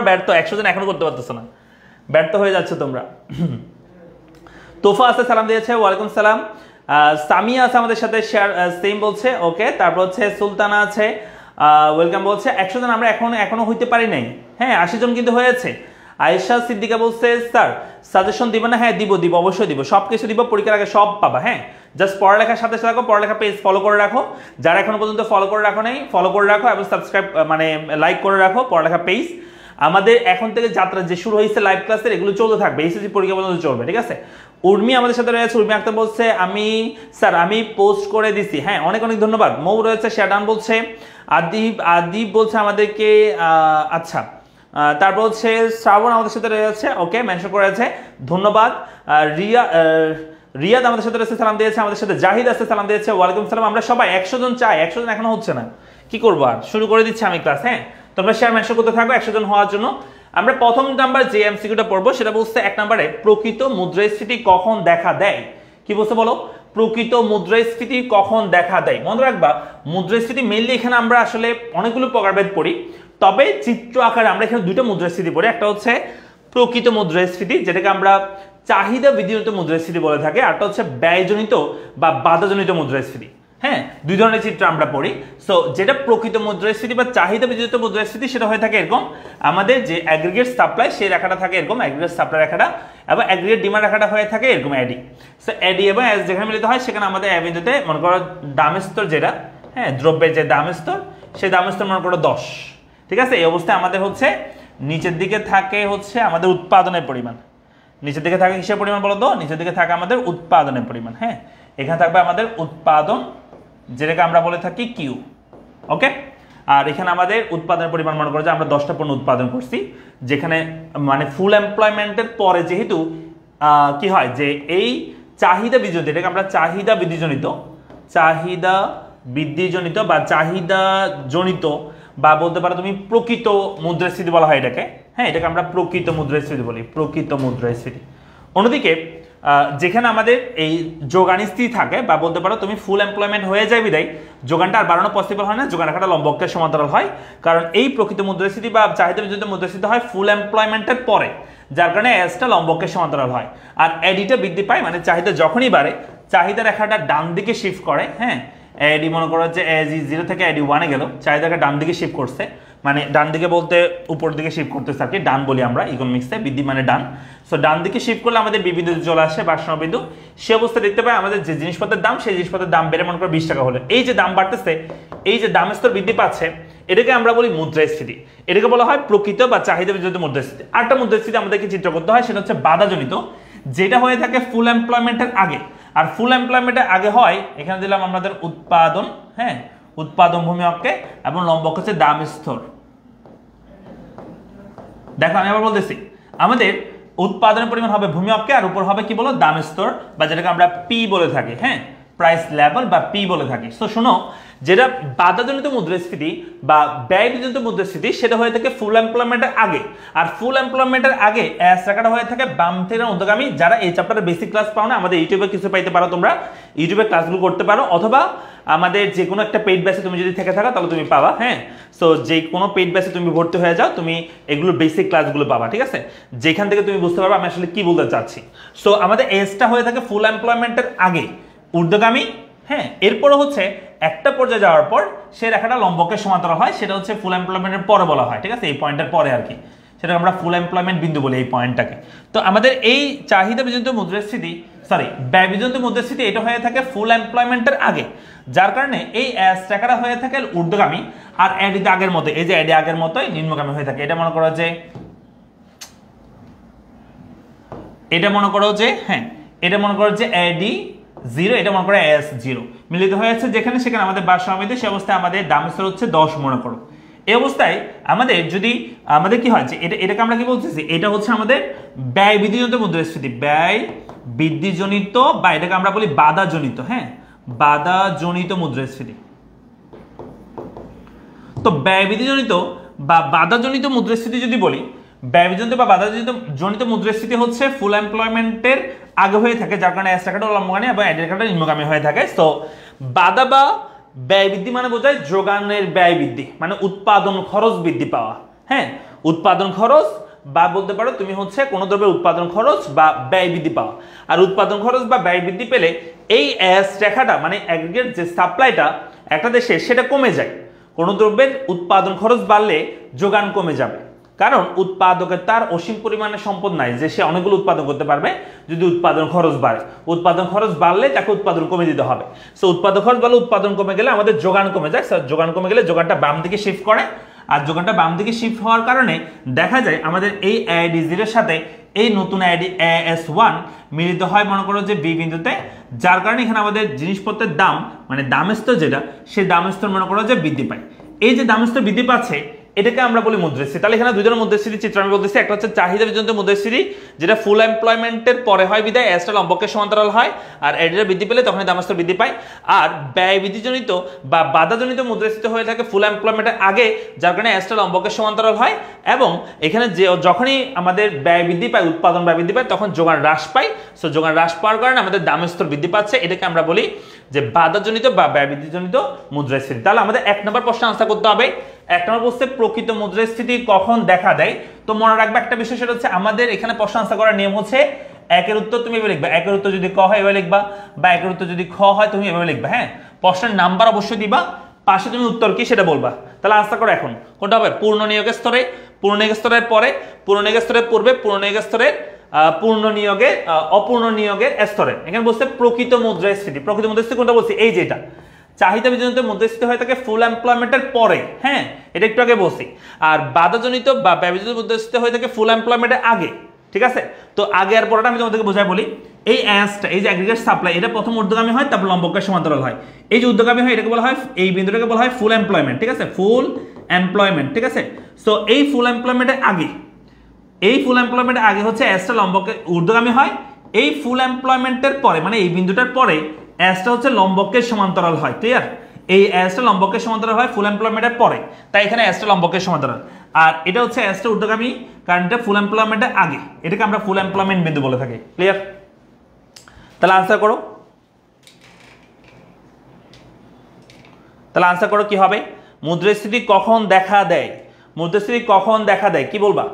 ব্যর্থ, 100 জন এখনো করতে পারতেছো না, ব্যর্থ হয়ে যাচ্ছে তোমরা। তোফা আছে, সালাম দিয়েছে, ওয়ালাইকুম সালাম। সামিয়া আছে আমাদের সাথে, শেয়ার সেম বলছে, ওকে। তারপর হচ্ছে সুলতানা আছে, ওয়েলকাম বলছে। 100 জন আমরা এখনো হইতে পারি নাই, হ্যাঁ 80 জন কিন্তু হয়েছে। আয়েশা সিদ্দিকা বলছে স্যার সাজেশন দিব না? হ্যাঁ দিব, অবশ্যই দিব, সব কিছু দিব, পরীক্ষার আগে সব পাবা। হ্যাঁ, জাস্ট পড়ালেখার সাথে রাখো, পড়ালেখা পেজ ফলো করে রাখো, যারা এখনো পর্যন্ত ফলো করে রাখো নাই ফলো করে রাখো, এবং সাবস্ক্রাইব মানে লাইক করে রাখো পড়ালেখা পেজ। আমাদের এখন থেকে যাত্রা যে শুরু হয়েছে লাইভ ক্লাসের, এগুলো চলতে থাকবে, এসএসসি পরীক্ষা পর্যন্ত চলবে, ঠিক আছে। উর্মি আমাদের সাথে রয়েছে, উর্মি আক্তার বলছে স্যার আমি পোস্ট করে দিছি। হ্যাঁ, অনেক অনেক ধন্যবাদ। মৌ রয়েছে, শ্যাডান বলছে, আদিব বলছে আমাদেরকে, আচ্ছা। তারপর হচ্ছে শ্রাবণ আমাদের সাথে রয়েছে, ওকে মেনশন করেছে, ধন্যবাদ। রিয়াদ আমাদের সাথে রয়েছে, সালাম দিয়েছে। আমাদের সাথে জাহিদ আছে, সালাম দিয়েছে, ওয়ালাইকুম সালাম। আমরা সবাই 100 জন চাই, 100 জন এখনো হচ্ছে না, কি করবো আর, শুরু করে দিচ্ছি আমি ক্লাস। হ্যাঁ, তোমরা শেয়ার মেনশন করতে থাকো 100 জন হওয়ার জন্য। আমরা প্রথম নাম্বার যে এমসিকিউটা পড়বো সেটা বলছে 1 নম্বরে প্রকৃত মুদ্রাস্ফীতি কখন দেখা দেয়। কি বলছে বলো? প্রকৃত মুদ্রাস্ফীতি কখন দেখা দেয়। মনে রাখবা মুদ্রাস্ফীতি মেইনলি এখানে আমরা আসলে অনেকগুলো প্রকারভেদ পড়ি, তবে চিত্র আকারে আমরা এখানে দুটো মুদ্রাস্ফীতি পড়ি। একটা হচ্ছে প্রকৃত মুদ্রাস্ফীতি, যেটাকে আমরা চাহিদা বৃদ্ধিজনিত মুদ্রাস্ফীতি বলে থাকি, আরটা হচ্ছে ব্যয়জনিত বা বাধাজনিত মুদ্রাস্ফীতি। হ্যাঁ, দুই ধরনের চিত্র আমরা পড়ি। সো যেটা প্রকৃত মুদ্রাস্ফীতি বা চাহিদা বৃদ্ধিজনিত মুদ্রাস্ফীতি, সেটা হয়ে থাকে এরকম, আমাদের যে অ্যাগ্রিগেট সাপ্লাই সেই রেখাটা থাকে এরকম, অ্যাগ্রিগেট সাপ্লাই রেখাটা, এবং অ্যাগ্রিগেট ডিমান্ড রেখাটা হয়ে থাকে এরকম অ্যাডি। সো অ্যাডি এবং অ্যাস যেখানে মিলিত হয় সেখানে আমাদের অ্যা বিন্দুতে মনে করো দাম স্তর যেটা, হ্যাঁ দ্রব্যের যে দাম স্তর, সেই দাম স্তর মনে করো 10, ঠিক আছে। এই অবস্থায় আমাদের হচ্ছে নিচের দিকে থাকে হচ্ছে আমাদের উৎপাদনের পরিমাণ, নিচের দিকে থাকে কিসের পরিমাণ বলো তো? নিচের দিকে থাকে আমাদের উৎপাদনের পরিমাণ। হ্যাঁ, এখানে থাকবে আমাদের উৎপাদন, যেটাকে আমরা বলে থাকি কিউ, ওকে। আর এখানে আমাদের উৎপাদনের পরিমাণ মনে করো যে আমরা 10টা পণ্য উৎপাদন করছি, যেখানে মানে ফুল এমপ্লয়মেন্টের পরে যেহেতু কি হয় যে এই চাহিদা বৃদ্ধিজনিত, এটাকে আমরা চাহিদা বৃদ্ধিজনিত বা চাহিদা জনিত বা বলতে পারো তুমি প্রকৃত মুদ্রাস্ফীতি বলা হয় এটাকে। হ্যাঁ, এটাকে আমরা প্রকৃত মুদ্রাস্ফীতি বলি, প্রকৃত মুদ্রাস্ফীতি। অন্যদিকে যেখানে আমাদের এই যোগান স্থির থাকে বা বলতে পারো তুমি ফুল এমপ্লয়মেন্ট হয়ে যায় বিদায় যোগানটা আর বাড়ানো পসিবল হয় না, যোগান রাখাটা লম্বকের সমান্তরাল হয়, কারণ এই প্রকৃত মুদ্রাস্ফীতি বা চাহিদা বিজনিত মুদ্রাস্ফীতি হয় ফুল এমপ্লয়মেন্টের পরে, যার কারণে এসটা লম্বকের সমান্তরাল হয়। আর এডিটা বৃদ্ধি পায় মানে চাহিদা যখনই বাড়ে চাহিদা রেখাটা ডান দিকে শিফট করে, হ্যাঁ এডি মনে করো যে এজি 0 থেকে এডি 1 এ গেল, চাহিদাটা ডান দিকে শিফট করছে, মানে ডান দিকে বলতে উপর দিকে শিফট করতেছে আর কি, ডান বলি আমরা ইকোনমিক্সে, বৃদ্ধি মানে ডান। সো ডান দিকে শিফট করলে আমাদের বি বিন্দুতে চলে আসে ভারসাম্য বিন্দু। সে অবস্থা দেখতে পাই আমাদের যে জিনিসপত্রের দাম সেই জিনিসপত্রের দাম বেড়ে মনে করো 20 টাকা হলো, এই যে দাম বাড়তেছে, এই যে দাম স্তর বৃদ্ধি পাচ্ছে, এটাকে আমরা বলি মুদ্রাস্ফীতি, এটাকে বলা হয় প্রকৃত বা চাহিদা বিজনিত মুদ্রাস্ফীতি। আরেকটা মুদ্রাস্ফীতি আমাদেরকে চিত্র করতে হয়, সেটা হচ্ছে বাধাজনিত, যেটা হয়ে থাকে ফুল এমপ্লয়মেন্টের আগে। আর ফুল এমপ্লয়মেন্টের আগে হয়, এখানে দিলাম আমাদের উৎপাদন, হ্যাঁ উৎপাদন ভূমি অক্ষে এবং লম্বক হচ্ছে দাম স্তর। দেখো আমি আবার বলতেছি, আমাদের উৎপাদনের পরিমাণ হবে ভূমি অক্ষে আর উপর হবে কি বলো দাম স্তর, বা যেটাকে আমরা পি বলে থাকি, হ্যাঁ প্রাইস লেভেল বা পি বলে থাকি। তো শোনো, যেটা বাধাজনিত মুদ্রাস্ফীতি বা ব্যয়বিজনিত মুদ্রাস্ফীতি সেটা হয়ে থাকে ফুল এমপ্লয়মেন্টের আগে। আর ফুল এমপ্লয়মেন্টের আগে এস রেখাটা হয়ে থাকে বাম থেকে ঊর্ধ্বগামী। যারা এই চ্যাপ্টারে বেসিক ক্লাস পাও না, আমাদের ইউটিউবে কিছু পাইতে পারো, তোমরা ইউটিউবে ক্লাসগুলো করতে পারো, অথবা আমাদের যে কোনো একটা পেইড ব্যাচে তুমি যদি থেকে থাকো তাহলে তুমি পাবা, হ্যাঁ সো যে কোনো পেইড ব্যাচে তুমি ভর্তি হয়ে যাও, তুমি এগুলো বেসিক ক্লাসগুলো পাবা, ঠিক আছে, যেখান থেকে তুমি বুঝতে পারবে আমি আসলে কি বলতে চাচ্ছি। সো আমাদের এসটা হয়ে থাকে ফুল এমপ্লয়মেন্টের আগে ঊর্ধ্বগামী, হ্যাঁ এরপরে হচ্ছে একটা পর্যায়ে যাওয়ার পর সেই রেখাটা লম্বকের সমান্তরাল হয়, সেটা হচ্ছে ফুল এমপ্লয়মেন্টের পরে বলা হয়, ঠিক আছে, এই পয়েন্টের পরে আর কি, সেটা আমরা ফুল এমপ্লয়মেন্ট বিন্দু বলি এই পয়েন্টটাকে। তো আমাদের এই চাহিদা বিজনিত মুদ্রাস্ফীতি, সরি ব্যয় বিজনিত মুদ্রাস্ফীতি, এটা হয়ে থাকে ফুল এমপ্লয়মেন্টের আগে, যার কারণে এই এস রেখাটা হয়ে থাকে ঊর্ধ্বগামী, আর এডি আগের মতো, এই যে এডি আগের মতোই নিম্নগামী হয়ে থাকে। এটা মনে করো যে হ্যাঁ এটা মনে করো যে এডি 0, এটা মনে করো এস 0 মিলিত হয়েছে যেখানে, সেখানে আমাদের ভারসাম্য বিন্দু, সেই অবস্থায় আমাদের দাম স্তর হচ্ছে 10 মনে করো। এই অবস্থায় আমাদের যদি আমাদের কি হয় যে এটাকে আমরা কি বলতেছি, এটা হচ্ছে আমাদের ব্যয় বৃদ্ধিজনিত মুদ্রাস্ফীতি, ব্যয় বৃদ্ধিজনিত, বা এটাকে আমরা বলি বাধাজনিত, হ্যাঁ বাধাজনিত মুদ্রাস্ফীতি। তো ব্যয় বৃদ্ধিজনিত বা বাধাজনিত মুদ্রাস্ফীতি যদি বলি, ব্যয় বৃদ্ধিজনিত বা বাধাজনিত মুদ্রাস্ফীতি হচ্ছে ফুল এমপ্লয়মেন্টের আগে হয়ে থাকে, যার কারণে এস রেখাটা লম্বগামী এবং এডি রেখাটা নিম্নগামী হয়ে থাকে। তো বাধা বা ব্যয় বৃদ্ধি মানে বোঝায় যোগানের ব্যয় বৃদ্ধি, মানে উৎপাদন খরচ বৃদ্ধি পাওয়া, হ্যাঁ উৎপাদন খরচ, বা বলতে পারো তুমি হচ্ছে কোনো দ্রব্যের উৎপাদন খরচ বা ব্যয় বৃদ্ধি পাওয়া। আর উৎপাদন খরচ বা ব্যয় বৃদ্ধি পেলে এই এস রেখাটা মানে অ্যাগ্রিগেট যে সাপ্লাইটা একটা দেশে সেটা কমে যায়। কোনো দ্রব্যের উৎপাদন খরচ বাড়লে যোগান কমে যাবে, কারণ উৎপাদকের তার অসীম পরিমাণে সম্পদ নাই যে সে অনেকগুলো উৎপাদন করতে পারবে। যদি উৎপাদন খরচ বাড়ে, উৎপাদন খরচ বাড়লে তাকে উৎপাদন কমে দিতে হবে। সো উৎপাদন খরচ বাড়লে উৎপাদন কমে গেলে আমাদের যোগান কমে যায়, যোগান কমে গেলে যোগানটা বাম দিকে শিফট করে, আর যোগানটা বাম দিকে শিফট হওয়ার কারণে দেখা যায় আমাদের এই এডি 0 এর সাথে এই নতুন এডি এস1 মিলিত হয় মনে করো যে বি বিন্দুতে, যার কারণে এখানে আমাদের জিনিসপত্রের দাম মানে দাম স্তর যেটা, সেই দাম স্তর মনে করো যে বৃদ্ধি পায়। এই যে দাম স্তর বৃদ্ধি পাচ্ছে এটাকে আমরা বলি মুদ্রাস্ফীতি। তাহলে এখানে দুই ধরনের মুদ্রাস্ফীতির চিত্র আমি বলতেছি, একটা হচ্ছে চাহিদা বিজনিত মুদ্রাস্ফীতি, যেটা ফুল এমপ্লয়মেন্টের পরে হয় বিদায় এসটা লম্বকের সমান্তরাল হয়, আর এডিটা বৃদ্ধি পেলে তখন দাম স্তর বৃদ্ধি পায়। আর ব্যয় বৃদ্ধিজনিত বা বাধাজনিত মুদ্রাস্ফীতি হয়ে থাকে ফুল এমপ্লয়মেন্টের আগে, যার কারণে এসটা লম্বকের সমান্তরাল হয়, এবং এখানে যে যখনই আমাদের ব্যয় বৃদ্ধি পায়, উৎপাদন ব্যয় বৃদ্ধি পায়, তখন যোগান হ্রাস পায়। সো যোগান হ্রাস পাওয়ার কারণে আমাদের দাম স্তর বৃদ্ধি পাচ্ছে, এটাকে আমরা বলি যে বাধাজনিত বা ব্যয় বৃদ্ধিজনিত মুদ্রাস্ফীতি। তাহলে আমাদের 1 নম্বর প্রশ্ন আনসার করতে হবে। 1 নম্বর প্রশ্নে প্রকৃত মুদ্রাস্ফীতি কখন দেখা দেয়। তো মনে রাখবে একটা বিষয়, সেটা হচ্ছে আমাদের এখানে প্রশ্ন আনসার করার নিয়ম হচ্ছে একের উত্তর তুমি এভাবে লিখবা, একের উত্তর যদি ক হয় এভাবে লিখবা, বা একের উত্তর যদি খ হয় তুমি এভাবে লিখবা, হ্যাঁ প্রশ্নের নাম্বার অবশ্যই দিবা, পাশে তুমি উত্তর কি সেটা বলবা। তাহলে আনসার করো এখন কোনটা হবে, পূর্ণ নিয়োগের স্তরে, পূর্ণ নিয়োগের স্তরের পরে, পূর্ণ নিয়োগের স্তরের পূর্বে, পূর্ণ নিয়োগের স্তরের পূর্ণ নিয়োগের অপূর্ণ নিয়োগের স্তরে। এখানে বলছে প্রকৃত মুদ্রাস্ফীতি। প্রকৃত মুদ্রাস্ফীতি কোনটা বলছি, এই যেটা চাহিদা বিজনিত মুদ্রাস্ফীতি হয়ে থাকে ফুল এমপ্লয়মেন্টের পরে, হ্যাঁ এটা একটু আগে বলছি। আর বাধাজনিত বা ব্যয়জনিত মুদ্রাস্ফীতি হয়ে থাকে ফুল এমপ্লয়মেন্টের আগে, ঠিক আছে। তো আগে আর পরেটা আমি তোমাদেরকে বোঝাই বলি। এই অ্যাসটা, এই যে অ্যাগ্রিগেট সাপ্লাই, এটা প্রথম ঊর্ধ্বগামী হয়, তারপর লম্বকের সমান্তরাল হয়। এই যে ঊর্ধ্বগামী হয় এটাকে বলা হয়, এই বিন্দুটাকে বলা হয় ফুল এমপ্লয়মেন্ট, ঠিক আছে, ফুল এমপ্লয়মেন্ট, ঠিক আছে। সো এই ফুল এমপ্লয়মেন্টের আগে, এই ফুল এমপ্লয়মেন্টের আগে হচ্ছে অ্যাসটা লম্বকের ঊর্ধ্বগামী হয়। এই ফুল এমপ্লয়মেন্টের পরে মানে এই বিন্দুটার পরে অ্যাসটা হচ্ছে লম্বকের সমান্তরাল হয়, ক্লিয়ার। এই অ্যাসটা লম্বকের সমান্তরাল হয় ফুল এমপ্লয়মেন্টের পরে, তাই এখানে অ্যাসটা লম্বকের সমান্তরাল। আর এটা হচ্ছে অ্যাসটা ঊর্ধ্বগামী, কারণ এটা ফুল এমপ্লয়মেন্টের আগে, এটাকে আমরা ফুল এমপ্লয়মেন্ট বিন্দু বলে থাকি, ক্লিয়ার। তাহলে আনসার করো, তাহলে আনসার করো কি হবে? মুদ্রাস্ফীতি কখন দেখা দেয়? মুদ্রাস্ফীতি কখন দেখা দেয় কি বলবা?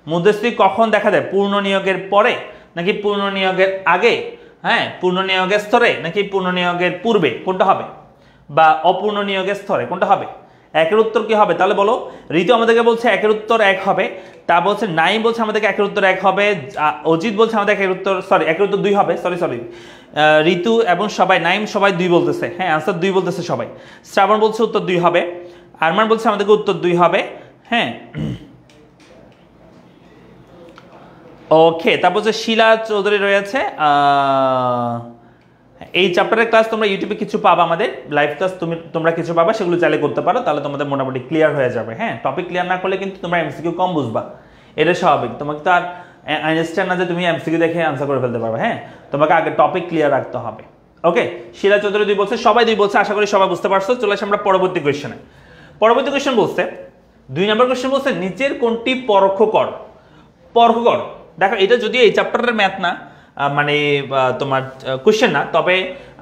মুদ্রাস্ফীতি কখন দেখা দেয়? পূর্ণ নিয়োগের পরে নাকি পূর্ণ নিয়োগের আগে? হ্যাঁ, পূর্ণ নিয়োগের স্তরে নাকি পূর্ণ নিয়োগের পূর্বে, কোনটা হবে? বা অপূর্ণ নিয়োগের স্তরে, কোনটা হবে? একের উত্তর কি হবে তাহলে বলো? ঋতু আমাদেরকে বলছে একের উত্তর 1 হবে, তা বলছে নাইম বলছে আমাদেরকে একের উত্তর 1 হবে, অজিত বলছে আমাদের একের উত্তর একের উত্তর 2 হবে, সরি ঋতু এবং সবাই, নাইম সবাই 2 বলতেছে, হ্যাঁ আনসার 2 বলতেছে সবাই। শ্রাবণ বলছে উত্তর 2 হবে, আরমান বলছে আমাদেরকে উত্তর 2 হবে, হ্যাঁ ওকে। তারপর যে শিলা চৌধুরী রয়েছে, এই চ্যাপ্টারের ক্লাস তোমরা ইউটিউবে কিছু পাবা, আমাদের লাইভ ক্লাস তোমরা কিছু পাবা, সেগুলো চাইলে করতে পারো, তাহলে তোমাদের মোটামুটি ক্লিয়ার হয়ে যাবে। হ্যাঁ, টপিক ক্লিয়ার না করলে কিন্তু তোমরা এমসিকিউ কম বুঝবা, এটা স্বাভাবিক। তোমাকে তো আর আন্ডারস্ট্যান্ড না যে তুমি এমসিকিউ দেখে আনসার করে ফেলতে পারবে। হ্যাঁ, তোমাকে আগে টপিক ক্লিয়ার রাখতে হবে। ওকে, শিলা চৌধুরী 2 বলছে, সবাই 2 বলছে, আশা করি সবাই বুঝতে পারছো। চলে আসি আমরা পরবর্তী কোয়েশ্চেনে। পরবর্তী কোয়েশ্চেন বলছে 2 নম্বর কোয়েশ্চেন বলছে নিচের কোনটি পরোক্ষ কর? পরোক্ষ কর, দেখো এটা যদি এই চ্যাপ্টারের ম্যাথ না, মানে তোমার কোশ্চেন না, তবে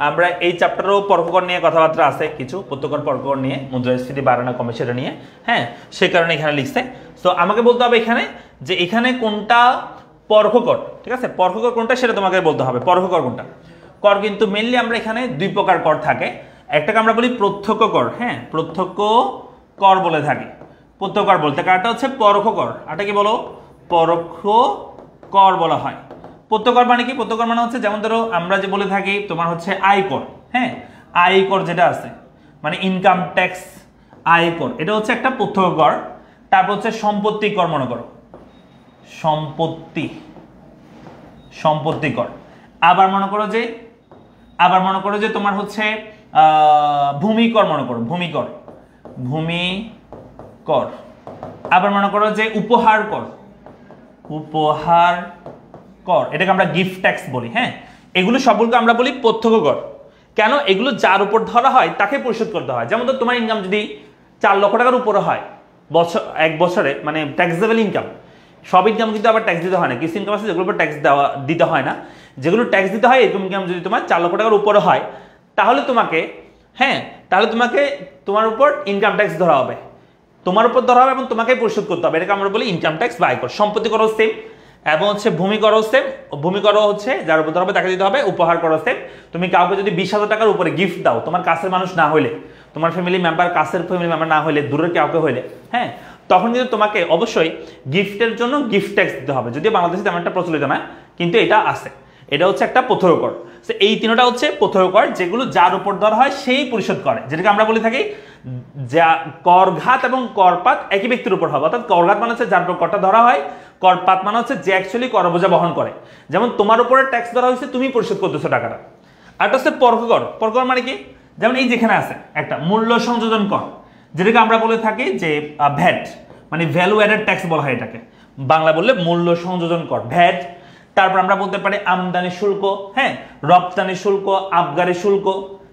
আমরা এই চ্যাপ্টারেও পরোক্ষকর নিয়ে কথাবার্তা আছে কিছু, প্রত্যেকর পরোক্ষকর নিয়ে, মুদ্রাস্ফীতি বাড়ানো কমে সেটা নিয়ে, হ্যাঁ সেই কারণে এখানে লিখছে। তো আমাকে বলতে হবে এখানে যে এখানে কোনটা পরোক্ষকর, ঠিক আছে? পরোক্ষকর কোনটা সেটা তোমাকে বলতে হবে, পরোক্ষকর কোনটা। কর কিন্তু মেইনলি আমরা এখানে 2 প্রকার কর থাকে, একটাকে আমরা বলি প্রত্যক্ষ কর, হ্যাঁ প্রত্যক্ষ কর বলে থাকি, প্রত্যক্ষ কর বলতে, কারটা হচ্ছে পরোক্ষ কর, আটা কি বলো? পরোক্ষ কর বলা হয়। প্রত্যকর মানে কি? প্রত্যকর মানে হচ্ছে যেমন ধরো আমরা যে বলে থাকি তোমার হচ্ছে আয়কর, হ্যাঁ আয়কর যেটা আছে মানে ইনকাম ট্যাক্স, আয়কর, এটা হচ্ছে একটা প্রত্যক্ষ কর। তারপর হচ্ছে সম্পত্তি কর, মনে করো সম্পত্তি কর। আবার মনে করো যে তোমার হচ্ছে ভূমি কর, মনে করো ভূমি কর। আবার মনে করো যে উপহার কর, এটাকে আমরা গিফট ট্যাক্স বলি। হ্যাঁ, এগুলো সবগুলোকে আমরা বলি প্রত্যক্ষ কর। কেন? এগুলো যার উপর ধরা হয় তাকে পরিশোধ করতে হয়। যেমন তো তোমার ইনকাম যদি 4 লক্ষ টাকার উপরে হয় এক বছরে, মানে ট্যাক্সেবল ইনকাম, সব ইনকাম কিন্তু আবার ট্যাক্স দিতে হয় না, কিছু ইনকাম আছে যেগুলোর উপর ট্যাক্স দিতে হয় না। যেগুলো ট্যাক্স দিতে হয় এরকম ইনকাম যদি তোমার 4 লক্ষ টাকার উপরে হয়, তাহলে তোমাকে তোমার উপর ইনকাম ট্যাক্স ধরা হবে, এবং তোমাকে পরিশোধ করতে হবে। এটাকে আমরা বলি ইনকাম ট্যাক্স বা আয়কর। সম্পত্তি করও সেম, এবং হচ্ছে ভূমি করও সেম। ভূমি করও হচ্ছে যার উপর ধরা হবে তাকে দিতে হবে। উপহার করও সেম। তুমি কাউকে যদি 20,000 টাকার উপরে গিফট দাও, তোমার কাছের মানুষ না হলে, তোমার ফ্যামিলি মেম্বার, কাছের ফ্যামিলি মেম্বার না হলে, দূরের কাউকে হলে, হ্যাঁ তখন কিন্তু তোমাকে অবশ্যই গিফটের জন্য গিফট ট্যাক্স দিতে হবে। যদিও বাংলাদেশে তেমন একটা প্রচলিত না, কিন্তু এটা আছে। এটা হচ্ছে একটা প্রত্যক্ষ কর। এই 3টা হচ্ছে প্রত্যক্ষ কর, যেগুলো যার উপর ধরা হয় সেই পরিশোধ করে, যেটাকে আমরা বলে থাকি যা করঘাত এবং করপাত একই ব্যক্তির উপর হবে। অর্থাৎ করঘাত মানে হচ্ছে যার উপর করটা ধরা হয়, করপাত মানে হচ্ছে যে অ্যাকচুয়ালি করবোঝা বহন করে। যেমন তোমার উপরে ট্যাক্স ধরা হয়েছে, তুমি পরিশোধ করতেছো টাকাটা। আর এটা হচ্ছে পরোক্ষ কর। পরোক্ষ কর মানে কি? যেমন এই যেখানে আছে একটা মূল্য সংযোজন কর, যেটাকে আমরা বলে থাকি যে ভ্যাট, মানে ভ্যালু অ্যাডেড ট্যাক্স বলা হয় এটাকে, বাংলা বললে মূল্য সংযোজন কর, ভ্যাট। তারপর আমরা বলতে পারি আমদানি শুল্ক, হ্যাঁ রপ্তানি শুল্ক, আবগারি শুল্ক,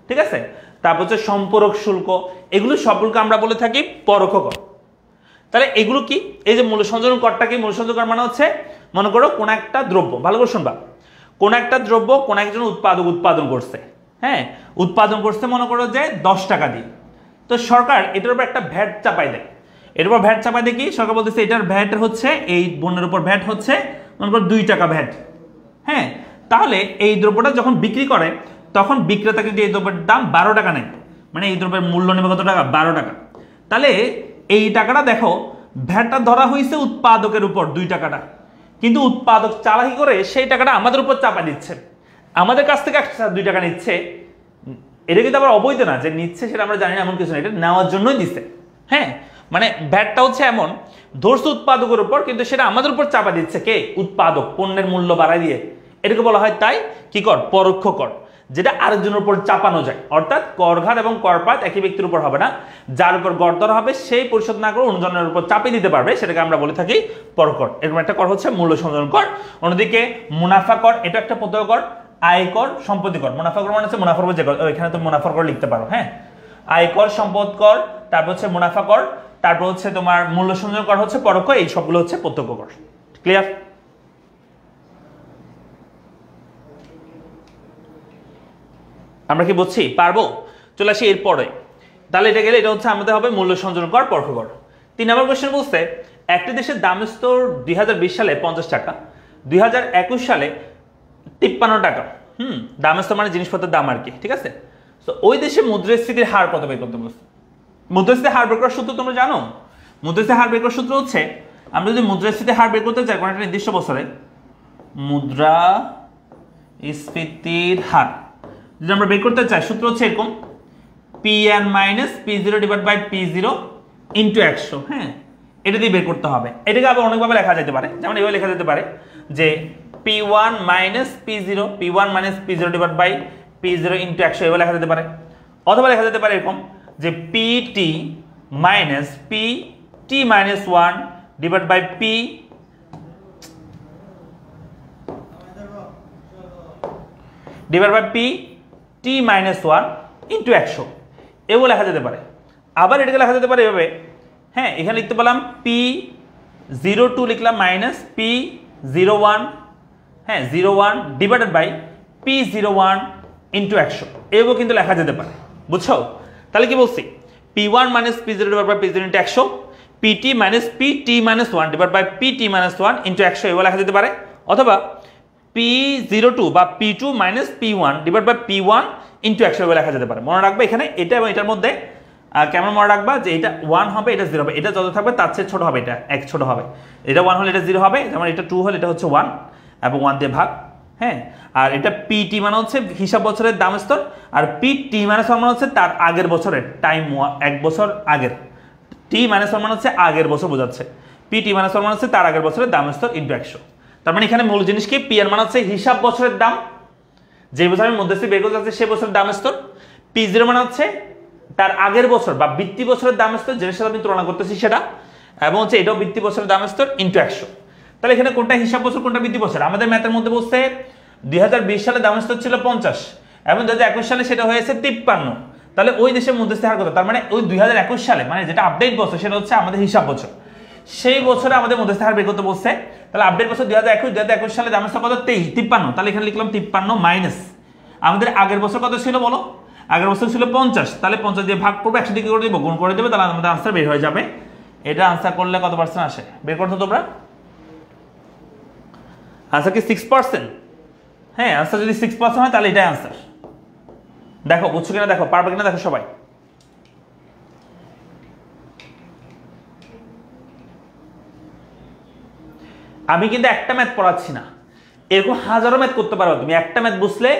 ঠিক আছে। তারপর হচ্ছে সম্পূরক শুল্ক, এগুলো সবগুলোকে আমরা বলে থাকি পরোক্ষ কর। তাহলে এগুলো কি? এই যে মূল্য সংযোজন করটা কি? মূল্য সংযোজন কর মানে হচ্ছে, মনে করো কোন একটা দ্রব্য, ভালো করে শুনবা, কোন একটা দ্রব্য কোন একজন উৎপাদন করছে, হ্যাঁ উৎপাদন করছে মনে করো যে 10 টাকা দিয়ে, তো সরকার এটার উপর একটা ভ্যাট চাপাই দেয়। এটার উপর ভ্যাট চাপাই দিয়ে কি সরকার বলতেছে এটার ভ্যাট হচ্ছে, এই পণ্যের উপর ভ্যাট হচ্ছে মনে করো 2 টাকা ভ্যাট। হ্যাঁ, তাহলে এই দ্রব্যটা যখন বিক্রি করে তখন বিক্রেতা কিন্তু এই দ্রব্যের দাম 12 টাকা নেয়, মানে এই দ্রব্যের মূল্য নেবে কত টাকা? 12 টাকা। তাহলে এই টাকাটা দেখো, ভ্যাটটা ধরা হয়েছে উৎপাদকের উপর 2 টাকাটা, কিন্তু উৎপাদক চালাকি করে সেই টাকাটা আমাদের উপর চাপা দিচ্ছে, আমাদের কাছ থেকে 2 টাকা নিচ্ছে। এটা কিন্তু আবার অবৈধ না, যে নিচ্ছে সেটা আমরা জানি না এমন কিছু না, এটা নেওয়ার জন্যই দিচ্ছে। হ্যাঁ, মানে ভ্যাটটা হচ্ছে এমন ধরছে উৎপাদকের উপর, কিন্তু সেটা আমাদের উপর চাপা দিচ্ছে কে? উৎপাদক, পণ্যের মূল্য বাড়ায় দিয়ে। এটাকে বলা হয় তাই কি কর? পরোক্ষ কর, যেটা আরেকজনের উপর চাপানো যায়। অর্থাৎ করঘাত এবং করপাত একই ব্যক্তির উপর হবে না, যার উপর গড় ধরা হবে সেই পরিশোধ না করে অন্যজনের উপর চাপিয়ে দিতে পারবে, সেটাকে আমরা বলে থাকি পরোক্ষ কর। এরকম একটা কর হচ্ছে মূল্য সংযোজন কর। অন্যদিকে মুনাফা কর, এটা একটা প্রত্যক্ষ কর। আয়কর, সম্পত্তি কর। মুনাফা কর মানে হচ্ছে মুনাফার উপর যে কর, এখানে তো মুনাফার কর লিখতে পারো। হ্যাঁ, আয়কর, সম্পদ কর, তারপর হচ্ছে মুনাফা কর, তারপর হচ্ছে তোমার মূল্য সংযোজন কর হচ্ছে পরোক্ষ, এই সবগুলো হচ্ছে প্রত্যক্ষ কর। ক্লিয়ার? আমরা কি বুঝছি? পারবো? চলে আসি এরপরে। তাহলে এটা গেলে এটা হচ্ছে আমাদের হবে মূল্য সংযোজন কর, পরোক্ষ কর। 3 নম্বর কোশ্চেন বলছে একটি দেশের দাম স্তর 2020 সালে 50 টাকা, 2021 সালে 53 টাকা। দাম স্তর মানে জিনিসপত্রের দাম আর কি, ঠিক আছে? তো ওই দেশে মুদ্রাস্ফীতির হার কত বের করতে বলছে। মুদ্রাস্ফীতির হার বের করার সূত্র তোমরা জানো? মুদ্রাস্ফীতির হার বের করার সূত্র হচ্ছে, আমরা যদি মুদ্রাস্ফীতির হার বের করতে চাই কোনো একটা নির্দিষ্ট বছরে, মুদ্রাস্ফীতির হার যদি আমরা বের করতে চাই, সূত্র হচ্ছে এরকম, Pn minus P0 divide by P0 into 100। হ্যাঁ, এটা দিয়ে বের করতে হবে। এটাকে আবার অনেকভাবে লেখা যেতে পারে, যেমন এইভাবে লেখা যেতে পারে যে P1 minus P0 divide by P0 into 100, এভাবে লেখা যেতে পারে। অথবা লেখা যেতে পারে এরকম যে PT minus PT minus 1 divide by P divide by PT minus 1 into 100, এগুলো লেখা যেতে পারে। আবার এটাকে লেখা যেতে পারে এভাবে, হ্যাঁ, এখানে লিখতে পারলাম P02 লিখলাম মাইনাস P01, হ্যাঁ 01 ডিভাইডেড বাই P01 ইন্টু 100, এগুলো কিন্তু লেখা যেতে পারে। বুঝছো? তাহলে কি বলছি, P1 minus P0 divide by P0 into 100, PT minus PT minus 1 divide by PT minus 1 into 100, এগুলো লেখা যেতে পারে। অথবা P02 বা P2 minus P1 divide by P1 into 100, এগুলো লেখা যেতে পারে। মনে রাখবে এখানে এটা এবং এটার মধ্যে কেমন মনে রাখবা যে এটা 1 হবে, এটা 0 হবে, এটা যত থাকবে তার চেয়ে ছোট হবে, এটা 1 ছোট হবে। এটা 1 হলে এটা 0 হবে, যেমন এটা 2 হলে এটা হচ্ছে 1 এবং 1 দিয়ে ভাগ। হ্যাঁ, আর এটা PT মানে হচ্ছে হিসাব বছরের দাম স্তর, আর PT মাইনাস 1 মানে হচ্ছে তার আগের বছরের টাইম, 1 বছর আগের। T মাইনাস 1 মানে হচ্ছে আগের বছর বোঝাচ্ছে, PT মাইনাস 1 মানে হচ্ছে তার আগের বছরের দাম স্তর ইন্টু 100। তার মানে এখানে মূল জিনিস কি, PN মানে হচ্ছে হিসাব বছরের দাম, যে বছর আমি মধ্যস্থিতি বের করতে যাচ্ছি সে বছরের দাম স্তর। P0 মানে হচ্ছে তার আগের বছর বা বৃত্তি বছরের দাম স্তর, যেটার সাথে আমি তুলনা করতেছি সেটা, এবং হচ্ছে এটাও বৃত্তি বছরের দাম স্তর ইন্টু 100। তাহলে এখানে কোনটা হিসাব বছর কোনটা বৃত্তি বছর? আমাদের ম্যাথের মধ্যে বলছে 2020 সালে দাম স্তর ছিল 50 এবং 2021 সালে সেটা হয়েছে 53। তাহলে ওই দেশের মধ্যস্থিতি হার কত? তার মানে ওই 2021 সালে মানে যেটা আপডেট বছর সেটা হচ্ছে আমাদের হিসাব বছর, সেই বছরে আমাদের মধ্যস্থিতি হার বের করতে বলছে। তাহলে আপডেট বছর 2021 সালে দাম স্তর কত? 53। তাহলে এখানে লিখলাম 53 মাইনাস আমাদের আগের বছর কত ছিল বলো? আগের বছর ছিল 50, তাহলে 50 দিয়ে ভাগ করবে, 100 দিকে করে দিব, গুণ করে দেবে, তাহলে আমাদের আনসার বের হয়ে যাবে। এটা আনসার করলে কত পার্সেন্ট আসে বের করতে তোমরা? আনসার কি 6%? হ্যাঁ, আনসার যদি 6% হয় তাহলে এটাই আনসার। দেখো বুঝছো কিনা, দেখো পারবে কিনা, দেখো সবাই। আমি কিন্তু একটা ম্যাথ পড়াচ্ছি না, এরকম হাজারো ম্যাথ করতে পারবে তুমি। একটা ম্যাথ বুঝলে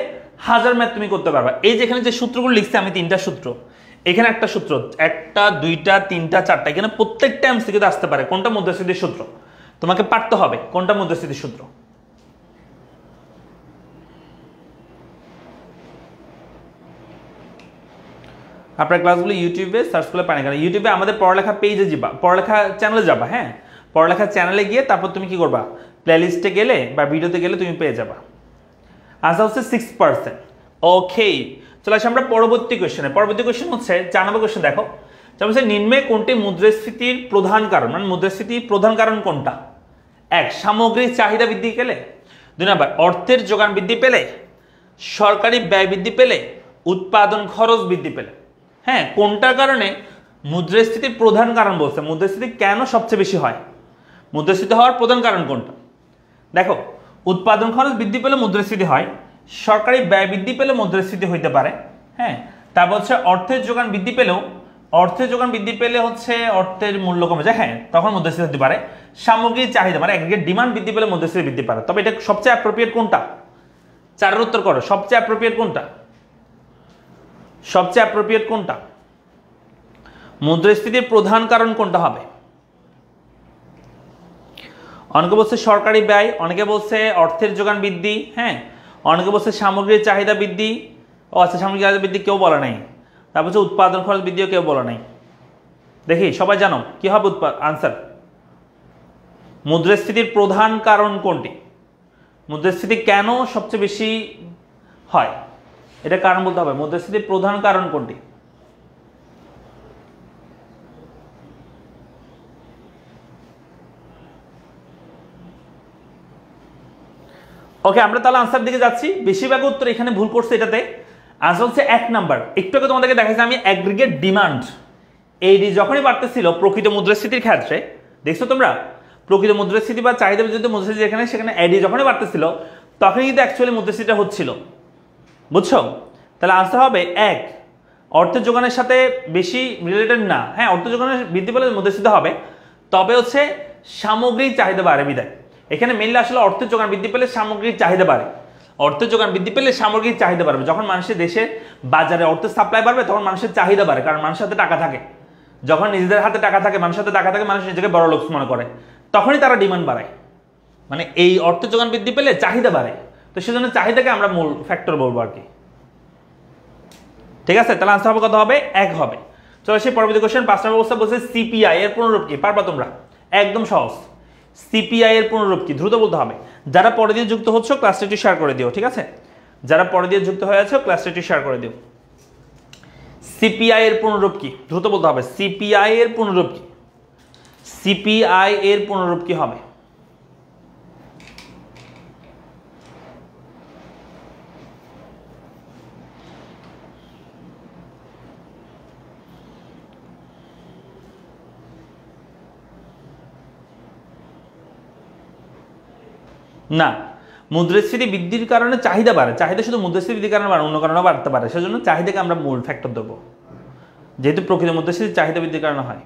হাজার ম্যাথ তুমি করতে পারবা। এই যে এখানে যে সূত্রগুলো লিখছি আমি, 3টা সূত্র, এখানে একটা সূত্র, 1টা 2টা 3টা 4টা, এখানে প্রত্যেকটা এমসিকিউতে আসতে পারে কোনটা মুদ্রাস্ফীতির সূত্র। তোমাকে পারতে হবে কোনটা মুদ্রাস্ফীতির সূত্র। আপনার ক্লাসগুলো ইউটিউবে সার্চ করলে পানি, কারণ ইউটিউবে আমাদের পড়ালেখা পেজে যাবা, পড়ালেখা চ্যানেলে যাবা। হ্যাঁ, পড়ালেখা চ্যানেলে গিয়ে তারপর তুমি কি করবা, প্লেলিস্টে গেলে বা ভিডিওতে গেলে তুমি পেয়ে যাবা। আনসার হচ্ছে 6%। ওকে, চলে আসি আমরা পরবর্তী কোশ্চেনে। পরবর্তী কোশ্চেন হচ্ছে 4 নম্বর কোশ্চেন। দেখো হচ্ছে নিম্নে কোনটি মুদ্রাস্ফীতির প্রধান কারণ, মানে মুদ্রাস্ফীতির প্রধান কারণ কোনটা? 1 সামগ্রিক চাহিদা বৃদ্ধি পেলে, 2 নম্বর অর্থের যোগান বৃদ্ধি পেলে, সরকারি ব্যয় বৃদ্ধি পেলে, উৎপাদন খরচ বৃদ্ধি পেলে। হ্যাঁ, কোনটার কারণে মুদ্রাস্ফীতির প্রধান কারণ বলছে, মুদ্রাস্ফীতি কেন সবচেয়ে বেশি হয়, মুদ্রাস্ফীতি হওয়ার প্রধান কারণ কোনটা? দেখো, উৎপাদন খরচ বৃদ্ধি পেলে মুদ্রাস্ফীতি হয়, সরকারি ব্যয় বৃদ্ধি পেলে মুদ্রাস্ফীতি হইতে পারে। হ্যাঁ, তারপর হচ্ছে অর্থের যোগান বৃদ্ধি পেলেও, অর্থের যোগান বৃদ্ধি পেলে হচ্ছে অর্থের মূল্য কমে যায়, হ্যাঁ তখন মুদ্রাস্ফীতি হতে পারে। সামগ্রিক চাহিদা মানে এগ্রিগেট ডিমান্ড বৃদ্ধি পেলে মুদ্রাস্ফীতি বৃদ্ধি পারে। তবে এটা সবচেয়ে অ্যাপ্রোপ্রিয়েট কোনটা? 4-এর উত্তর করো, সবচেয়ে অ্যাপ্রোপ্রিয়েট কোনটা? সবচেয়ে অ্যাপ্রোপ্রিয়েট কোনটা? মুদ্রাস্ফীতির প্রধান কারণ কোনটা হবে? অনেকে বলছে সরকারি ব্যয়, অনেকে বলছে অর্থের যোগান বৃদ্ধি, হ্যাঁ অনেকে বলছে সামগ্রিক চাহিদা বৃদ্ধি। ও আচ্ছা, সামগ্রিক চাহিদা বৃদ্ধি কেউ বলে নাই। তারপর হচ্ছে উৎপাদন খরচ বৃদ্ধিও কেউ বলে নাই। দেখি সবাই জানো কি হবে আনসার। মুদ্রাস্ফীতির প্রধান কারণ কোনটি? মুদ্রাস্ফীতি কেন সবচেয়ে বেশি হয়, এটা কারণ বলতে হবে। মুদ্রাস্ফীতির প্রধান কারণ কোনটি? ওকে, আমরা তাহলে আনসার দিকে যাচ্ছি। বেশিরভাগ উত্তর এখানে ভুল করছে এটাতে। আনসার হচ্ছে 1 নাম্বার। একটু আগে তোমাদেরকে দেখাচ্ছি আমি অ্যাগ্রিগেট ডিমান্ড, এইডি যখনই বাড়তেছিল প্রকৃত মুদ্রাস্ফীতির ক্ষেত্রে, দেখছো তোমরা প্রকৃত মুদ্রাস্ফীতি বা চাহিদা যদি মুদ্রাস্ফীতি যেখানে সেখানে এডি যখনই বাড়তেছিল তখনই কিন্তু অ্যাকচুয়ালি মুদ্রাস্ফীতিটা হচ্ছিল, বুঝছো? তাহলে আনসার হবে 1, অর্থের যোগানের সাথে বেশি রিলেটেড না। হ্যাঁ, অর্থ যোগানের বৃদ্ধি পেলে মুদ্রাস্ফীতি হবে, তবে হচ্ছে সামগ্রিক চাহিদা বাড়ে বিদায়। এখানে মেনলি আসলে অর্থের যোগান বৃদ্ধি পেলে সামগ্রিক চাহিদা বাড়ে, অর্থের যোগান বৃদ্ধি পেলে সামগ্রিক চাহিদা বাড়বে। যখন মানুষের দেশে বাজারে অর্থের সাপ্লাই বাড়বে তখন মানুষের চাহিদা বাড়ে, কারণ মানুষের হাতে টাকা থাকে। যখন নিজেদের হাতে টাকা থাকে, মানুষের হাতে টাকা থাকে, মানুষ নিজেকে বড় লোক মনে করে, তখনই তারা ডিমান্ড বাড়ায়। মানে এই অর্থের যোগান বৃদ্ধি পেলে চাহিদা বাড়ে, তো সেজন্য চাহিদাকে আমরা মূল ফ্যাক্টর বলবো আর কি। ঠিক আছে, তাহলে আনসার হবে কত হবে? 1 হবে। চলো সেই পরবর্তী কোশ্চেন 5 নম্বর অবস্থা বলছে সিপিআই এর পুনরূপ কি? পারবা তোমরা? একদম সহজ। সিপিআই এর পুনরূপ কি? দ্রুত বলতে হবে। যারা পরে দিয়ে যুক্ত হচ্ছে ক্লাসটা একটু শেয়ার করে দিও, ঠিক আছে? যারা পরে দিয়ে যুক্ত হয়ে আছে ক্লাসটা একটু শেয়ার করে দিও। সিপিআই এর পুনরূপ কি? দ্রুত বলতে হবে। সিপিআই এর পুনরূপ কি? সিপিআই এর পুনরূপ কি হবে? না, মুদ্রাস্ফীতি বৃদ্ধির কারণে চাহিদা বাড়ে। চাহিদা শুধু মুদ্রাস্ফীতি বৃদ্ধির কারণে বাড়ে, অন্য কারণেও বাড়তে পারে। সেজন্য চাহিদাকে আমরা মূল ফ্যাক্টর দেবো, যেহেতু প্রকৃত মুদ্রাস্ফীতি চাহিদা বৃদ্ধির কারণে হয়।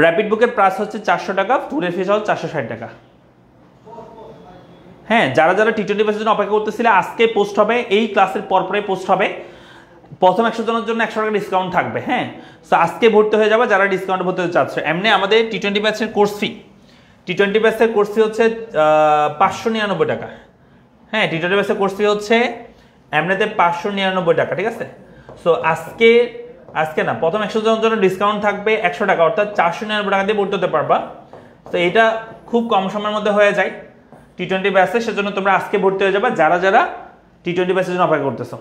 র্যাপিড বুকের প্রাইস হচ্ছে 400 টাকা, ফুলের ফিস হচ্ছে 460 টাকা। হ্যাঁ, যারা যারা টি20 ব্যাচের জন্য অপেক্ষা করতেছিলে আজকে পোস্ট হবে, এই ক্লাসের পরপরে পোস্ট হবে। প্রথম 100 জনের জন্য 100 টাকা ডিসকাউন্ট থাকবে। হ্যাঁ, তো আজকে ভর্তি হয়ে যাবে যারা ডিসকাউন্ট ভর্তি হতে চাচ্ছে। এমনি আমাদের টি20 ব্যাচের কোর্স ফি, টি20 ব্যাচের কোর্স ফি হচ্ছে 599 টাকা। হ্যাঁ, টি20 ব্যাচের কোর্স ফি হচ্ছে এমনিতে 599 টাকা, ঠিক আছে? সো আজকে না, প্রথম 100 জনের জন্য ডিসকাউন্ট থাকবে 100 টাকা, অর্থাৎ 499 টাকা দিয়ে ভর্তি হতে পারবা। তো এটা খুব কম সময়ের মধ্যে হয়ে যায় টি20 ব্যাচে, সেজন্য তোমরা আজকে ভর্তি হয়ে যাবে যারা যারা টি20 ব্যাচের জন্য অপেক্ষা করতেছো।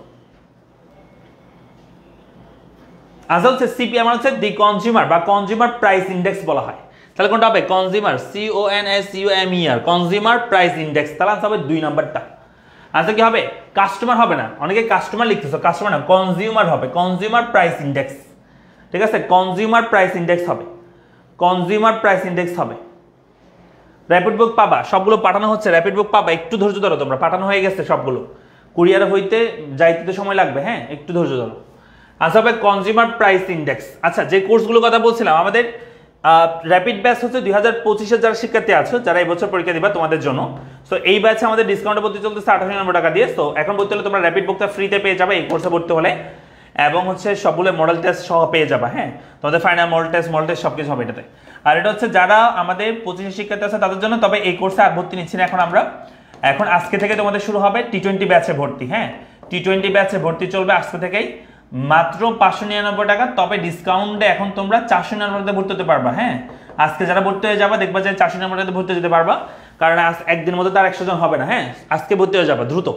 আনসার হচ্ছে সিপিআই মানে হচ্ছে দি কনজিউমার বা কনজিউমার প্রাইস ইন্ডেক্স বলা হয়। তাহলে কোনটা হবে? Consumer, CONSUMER, consumer price index. তাহলে আনসার হবে 2 নাম্বারটা। আনসার কি হবে? কাস্টমার হবে না, অনেকে কাস্টমার লিখতেছো, কাস্টমার না, কনজিউমার হবে, কনজিউমার প্রাইস ইন্ডেক্স। ঠিক আছে, কনজিউমার প্রাইস ইন্ডেক্স হবে, কনজিউমার প্রাইস ইন্ডেক্স হবে। র্যাপিড বুক পাবা, সবগুলো পাঠানো হচ্ছে, র্যাপিড বুক পাবা, একটু ধৈর্য ধরো তোমরা, পাঠানো হয়ে গেছে সবগুলো, কুরিয়ারে হইতে যাইতে সময় লাগবে। হ্যাঁ, একটু ধৈর্য ধরো। আচ্ছা, হবে কনজিউমার প্রাইস ইন্ডেক্স। আচ্ছা, যে কোর্সগুলো কথা বলছিলাম, আমাদের র্যাপিড ব্যাচ হচ্ছে 2025-এর যারা শিক্ষার্থী আছো, যারা এই বছর পরীক্ষা দিবা তোমাদের জন্য। সো এই ব্যাচে আমাদের ডিসকাউন্টে ভর্তি চলতেছে 98 টাকা দিয়ে। তো এখন ভর্তি হলে তোমরা র্যাপিড বুকটা ফ্রিতে পেয়ে যাবে এই কোর্সে ভর্তি হলে, এবং হচ্ছে সবগুলো মডেল টেস্ট সহ পেয়ে যাবা। হ্যাঁ, তোমাদের ফাইনাল মডেল টেস্ট সবকিছু হবে এটাতে। আর এটা হচ্ছে যারা আমাদের 25 শিক্ষার্থী আছে তাদের জন্য। তবে এই কোর্সে আর ভর্তি নিচ্ছি না এখন আমরা, এখন আজকে থেকে তোমাদের শুরু হবে টি20 ব্যাচে ভর্তি। হ্যাঁ, টি20 ব্যাচে ভর্তি চলবে আজকে থেকেই, মাত্র 599 টাকা। তবে ডিসকাউন্টে এখন তোমরা 499 টাকাতে ভর্তি হতে পারবা। হ্যাঁ, আজকে যারা ভর্তি হয়ে যাবা দেখবা যে 499 টাকাতে ভর্তি যেতে পারবা, কারণ আজ একদিনের মধ্যে তার 100 জন হবে না। হ্যাঁ, আজকে ভর্তি হয়ে যাবা দ্রুত,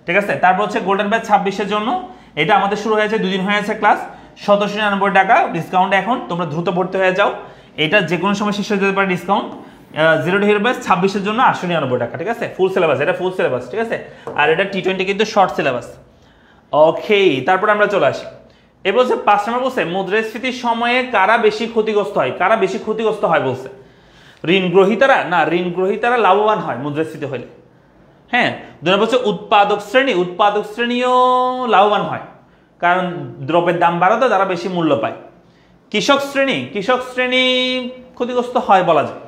ঠিক আছে? তারপর হচ্ছে গোল্ডেন ব্যাচ 26-এর জন্য, এটা আমাদের শুরু হয়েছে 2 দিন হয়েছে ক্লাস, 1799 টাকা ডিসকাউন্ট। এখন তোমরা দ্রুত ভর্তি হয়ে যাও, এটা যে কোনো সময় শেষ হয়ে যেতে পারে ডিসকাউন্ট। 0 to Hero ব্যাচ 26-এর জন্য 899 টাকা, ঠিক আছে? ফুল সিলেবাস, এটা ফুল সিলেবাস, ঠিক আছে? আর এটা টি20 কিন্তু শর্ট সিলেবাস। ওকে, তারপর আমরা চলে আসি। এবার হচ্ছে 5 নম্বর বলছে মুদ্রাস্ফীতির সময়ে কারা বেশি ক্ষতিগ্রস্ত হয়? কারা বেশি ক্ষতিগ্রস্ত হয় বলছে? ঋণ গ্রহীতারা? না, ঋণ গ্রহীতারা লাভবান হয় মুদ্রাস্ফীতি হলে। হ্যাঁ, 2 নম্বর হচ্ছে উৎপাদক শ্রেণীও লাভবান হয়, কারণ দ্রব্যের দাম বাড়াতে তারা বেশি মূল্য পায়। কৃষক শ্রেণী ক্ষতিগ্রস্ত হয় বলা যায়,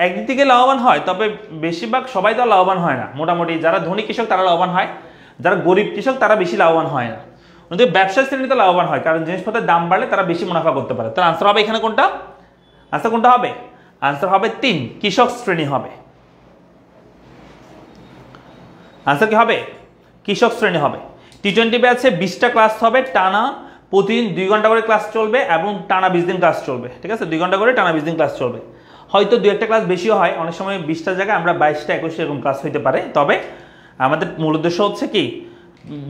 একদিক থেকে লাভবান হয়, তবে বেশিরভাগ সবাই তো লাভবান হয় না। মোটামুটি যারা ধনী কৃষক তারা লাভবান হয়, যারা গরিব কৃষক তারা বেশি লাভবান হয় না। কিন্তু ব্যবসায়ী শ্রেণীতে লাভবান হয়, কারণ জিনিসপত্রের দাম বাড়লে তারা বেশি মুনাফা করতে পারে। তার আনসার হবে এখানে কোনটা? আনসার কোনটা হবে? আনসার হবে 3, কৃষক শ্রেণী হবে। আনসার কি হবে? কৃষক শ্রেণী হবে। টি20 ব্যাচে 20টা ক্লাস হবে, টানা প্রতিদিন 2 ঘন্টা করে ক্লাস চলবে, এবং টানা 20 দিন ক্লাস চলবে, ঠিক আছে? 2 ঘন্টা করে টানা 20 দিন ক্লাস চলবে। হয়তো 2-1টা ক্লাস বেশিও হয়, অনেক সময় 20টা জায়গায় আমরা 22টা 21টা এরকম ক্লাস হইতে পারে। তবে আমাদের মূল উদ্দেশ্য হচ্ছে কি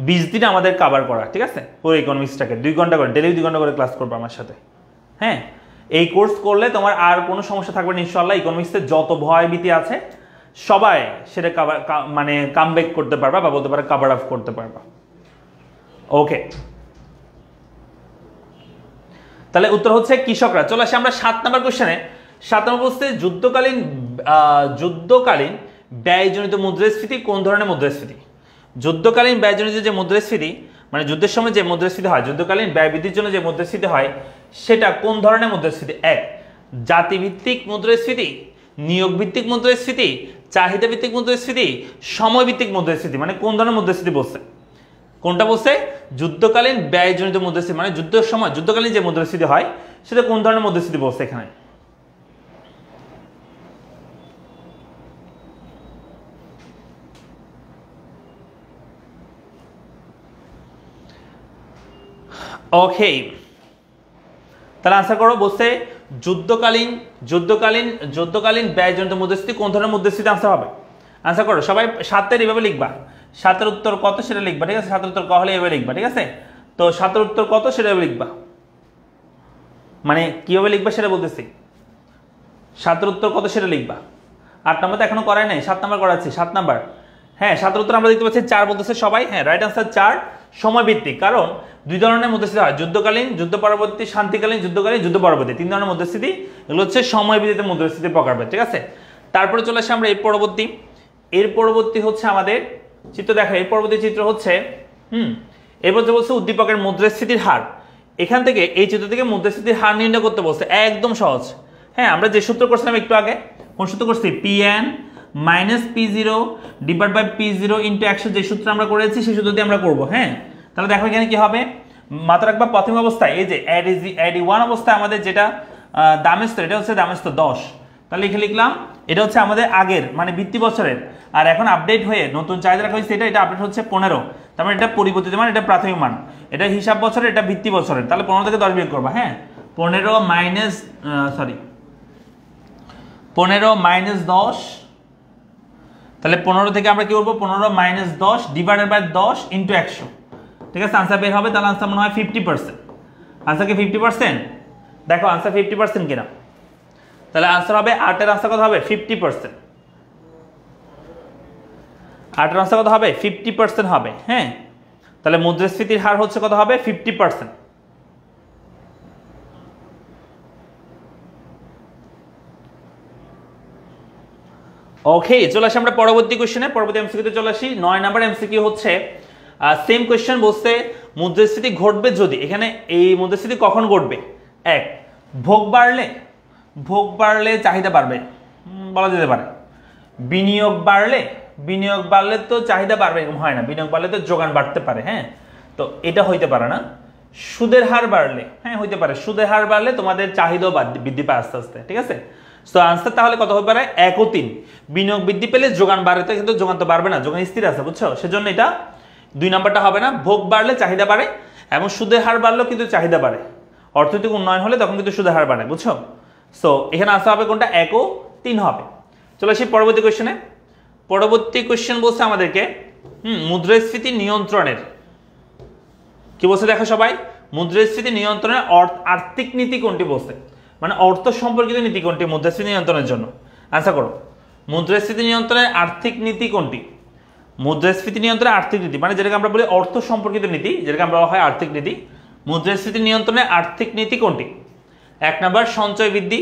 20 দিনে আমাদের কভার করা, ঠিক আছে? পুরো ইকোনমিক্সটাকে 2 ঘন্টা করে, ডেইলি 2 ঘন্টা করে ক্লাস করবে আমার সাথে। হ্যাঁ, এই কোর্স করলে তোমার আর কোনো সমস্যা থাকবে না ইনশাআল্লাহ। ইকোনমিক্সে যত ভয় ভীতি আছে সবাই সেটা মানে কামব্যাক করতে পারবা বা বলতে পারো কভার আপ করতে পারবা। ওকে, তাহলে উত্তর হচ্ছে কৃষকরা। চলে আসি আমরা 7 নম্বর কোশ্চেনে। 7 নম্বর বলছে যুদ্ধকালীন ব্যয়জনিত মুদ্রাস্ফীতি কোন ধরনের মুদ্রাস্ফীতি? যুদ্ধকালীন ব্যয়জনিত যে মুদ্রাস্ফীতি মানে যুদ্ধের সময় যে মুদ্রাস্ফীতি হয়, যুদ্ধকালীন ব্যয় বৃদ্ধির জন্য যে মুদ্রাস্ফীতি হয় সেটা কোন ধরনের মুদ্রাস্ফীতি? 1 জাতিভিত্তিক মুদ্রাস্ফীতি, নিয়োগ ভিত্তিক মুদ্রাস্ফীতি, চাহিদা ভিত্তিক মুদ্রাস্ফীতি, সময় ভিত্তিক মুদ্রাস্ফীতি। মানে কোন ধরনের মুদ্রাস্ফীতি বলছে? কোনটা বলছে? যুদ্ধকালীন ব্যয়জনিত মুদ্রাস্ফীতি, মানে যুদ্ধের সময় যুদ্ধকালীন যে মুদ্রাস্ফীতি হয় সেটা কোন ধরনের মুদ্রাস্ফীতি বলছে এখানে? ওকে, তাহলে আনসার করো। বলছে যুদ্ধকালীন ব্যয়জনিত মুদ্রাস্ফীতি কোন ধরনের মুদ্রাস্ফীতি আনসার হবে? আনসার করো সবাই। 7 এইভাবে লিখবা, 7 উত্তর কত সেটা লিখবা, ঠিক আছে? 7 উত্তর ক হলে এভাবে লিখবা, ঠিক আছে? তো 7 উত্তর কত সেটা লিখবা, মানে কিভাবে লিখবা সেটা বলতেছি। 7 উত্তর কত সেটা লিখবা। 8 নম্বর তো এখনো করাই নাই, 7 নম্বর করাচ্ছি। 7 নম্বর, হ্যাঁ 7 উত্তর আমরা দেখতে পাচ্ছি 4 বলতেছে সবাই। হ্যাঁ, রাইট আনসার 4 সময় ভিত্তিক। কারণ 2 ধরনের মুদ্রাস্ফীতি হয়, যুদ্ধকালীন, যুদ্ধ পরবর্তী, শান্তিকালীন, যুদ্ধকালীন, যুদ্ধ পরবর্তী। 3 ধরনের মুদ্রাস্ফীতি, এগুলো হচ্ছে সময় ভিত্তিক মুদ্রাস্ফীতির প্রকারভেদ, ঠিক আছে? তারপরে চলে আসে আমরা এর পরবর্তী হচ্ছে আমাদের চিত্র দেখা। এর পরবর্তী চিত্র হচ্ছে এরপর যে বলছে উদ্দীপকের মুদ্রাস্ফীতির হার। এখান থেকে এই চিত্র থেকে মুদ্রাস্ফীতির হার নির্ণয় করতে বলছে, একদম সহজ। হ্যাঁ, আমরা যে সূত্র করছিলাম একটু আগে, কোন সূত্র করছি? Pn minus P0 divide by P0 into 100, যে সূত্র আমরা করেছি সেই সূত্র দিয়ে আমরা করব। হ্যাঁ, তাহলে দেখো এখানে কি হবে। মাত্রা রাখবা প্রথম অবস্থায়, এই যে অ্যাড 1 অবস্থায় আমাদের যেটা দামের স্তর, এটা হচ্ছে দামের স্তর 10। তাহলে লিখে লিখলাম এটা হচ্ছে আমাদের আগের মানে ভিত্তি বছরের, আর এখন আপডেট হয়ে নতুন চাহিদা রাখা হয়েছে, এটা আপডেট হচ্ছে 15। তার মানে এটা পরিবর্তিত মান, এটা প্রাথমিক মান, এটা হিসাব বছরের, এটা ভিত্তি বছরের। তাহলে 15 থেকে 10 বিয়োগ করবা। হ্যাঁ, 15 মাইনাস 10, তাহলে 15 থেকে আমরা কি করবো? 15 মাইনাস 10 ডিভাইডেড বাই 10 ইন্টু 100, ঠিক আছে? আনসার বের হবে। তাহলে আনসার মনে হয় 50%। আনসার কি 50%? দেখো আনসার 50% কিনা। তাহলে আনসার হবে 8 এর আনসার কত হবে? 50%। 8 এর আনসার কত হবে? 50% হবে। হ্যাঁ, তাহলে মুদ্রাস্ফীতির হার হচ্ছে কত হবে? 50%। ওকে, চলে আসি আমরা পরবর্তী কোশ্চেনে। পরবর্তী এমসিকিউতে চলে আসি। 9 নাম্বার এমসিকিউ হচ্ছে সেম কোশ্চেন বলছে মুদ্রাস্ফীতি ঘটবে যদি, এখানে এই মুদ্রাস্ফীতি কখন ঘটবে? 1 ভোগ বাড়লে চাহিদা বাড়বে, বলা যেতে পারে। বিনিয়োগ বাড়লে তো চাহিদা বাড়বে, এরকম হয় না। বিনিয়োগ বাড়লে তো যোগান বাড়তে পারে। হ্যাঁ, তো এটা হইতে পারে না। সুদের হার বাড়লে, হ্যাঁ হইতে পারে, সুদের হার বাড়লে তোমাদের চাহিদাও বৃদ্ধি পায় আস্তে আস্তে, ঠিক আছে? তো আনসার তাহলে কত হতে পারে? 1 ও 3। বিনিয়োগ বৃদ্ধি পেলে যোগান বাড়ে, তো কিন্তু যোগান তো বাড়বে না, যোগান স্থির আছে, বুঝছো? সেজন্য এটা 2 নাম্বারটা হবে না। ভোগ বাড়লে চাহিদা বাড়ে এবং সুদের হার বাড়লেও কিন্তু চাহিদা বাড়ে। অর্থনৈতিক উন্নয়ন হলে তখন কিন্তু সুদের হার বাড়ে, বুঝছো? সো এখানে আনসার হবে কোনটা? 1 ও 3 হবে। চলে আসি পরবর্তী কোশ্চেনে। পরবর্তী কোশ্চেন বলছে আমাদেরকে মুদ্রাস্ফীতি নিয়ন্ত্রণের কি বলছে দেখো সবাই। মুদ্রাস্ফীতি নিয়ন্ত্রণের আর্থিক নীতি কোনটি বলছে, মানে অর্থ সম্পর্কিত নীতি কোনটি মুদ্রাস্ফীতি নিয়ন্ত্রণের জন্য? আনসার করো। মুদ্রাস্ফীতি নিয়ন্ত্রণের আর্থিক নীতি কোনটি? মুদ্রাস্ফীতি নিয়ন্ত্রণের আর্থিক নীতি মানে যেটাকে আমরা বলি অর্থ সম্পর্কিত নীতি, যেটাকে আমরা বলা হয় আর্থিক নীতি। মুদ্রাস্ফীতি নিয়ন্ত্রণের আর্থিক নীতি কোনটি? 1 নাম্বার সঞ্চয় বৃদ্ধি,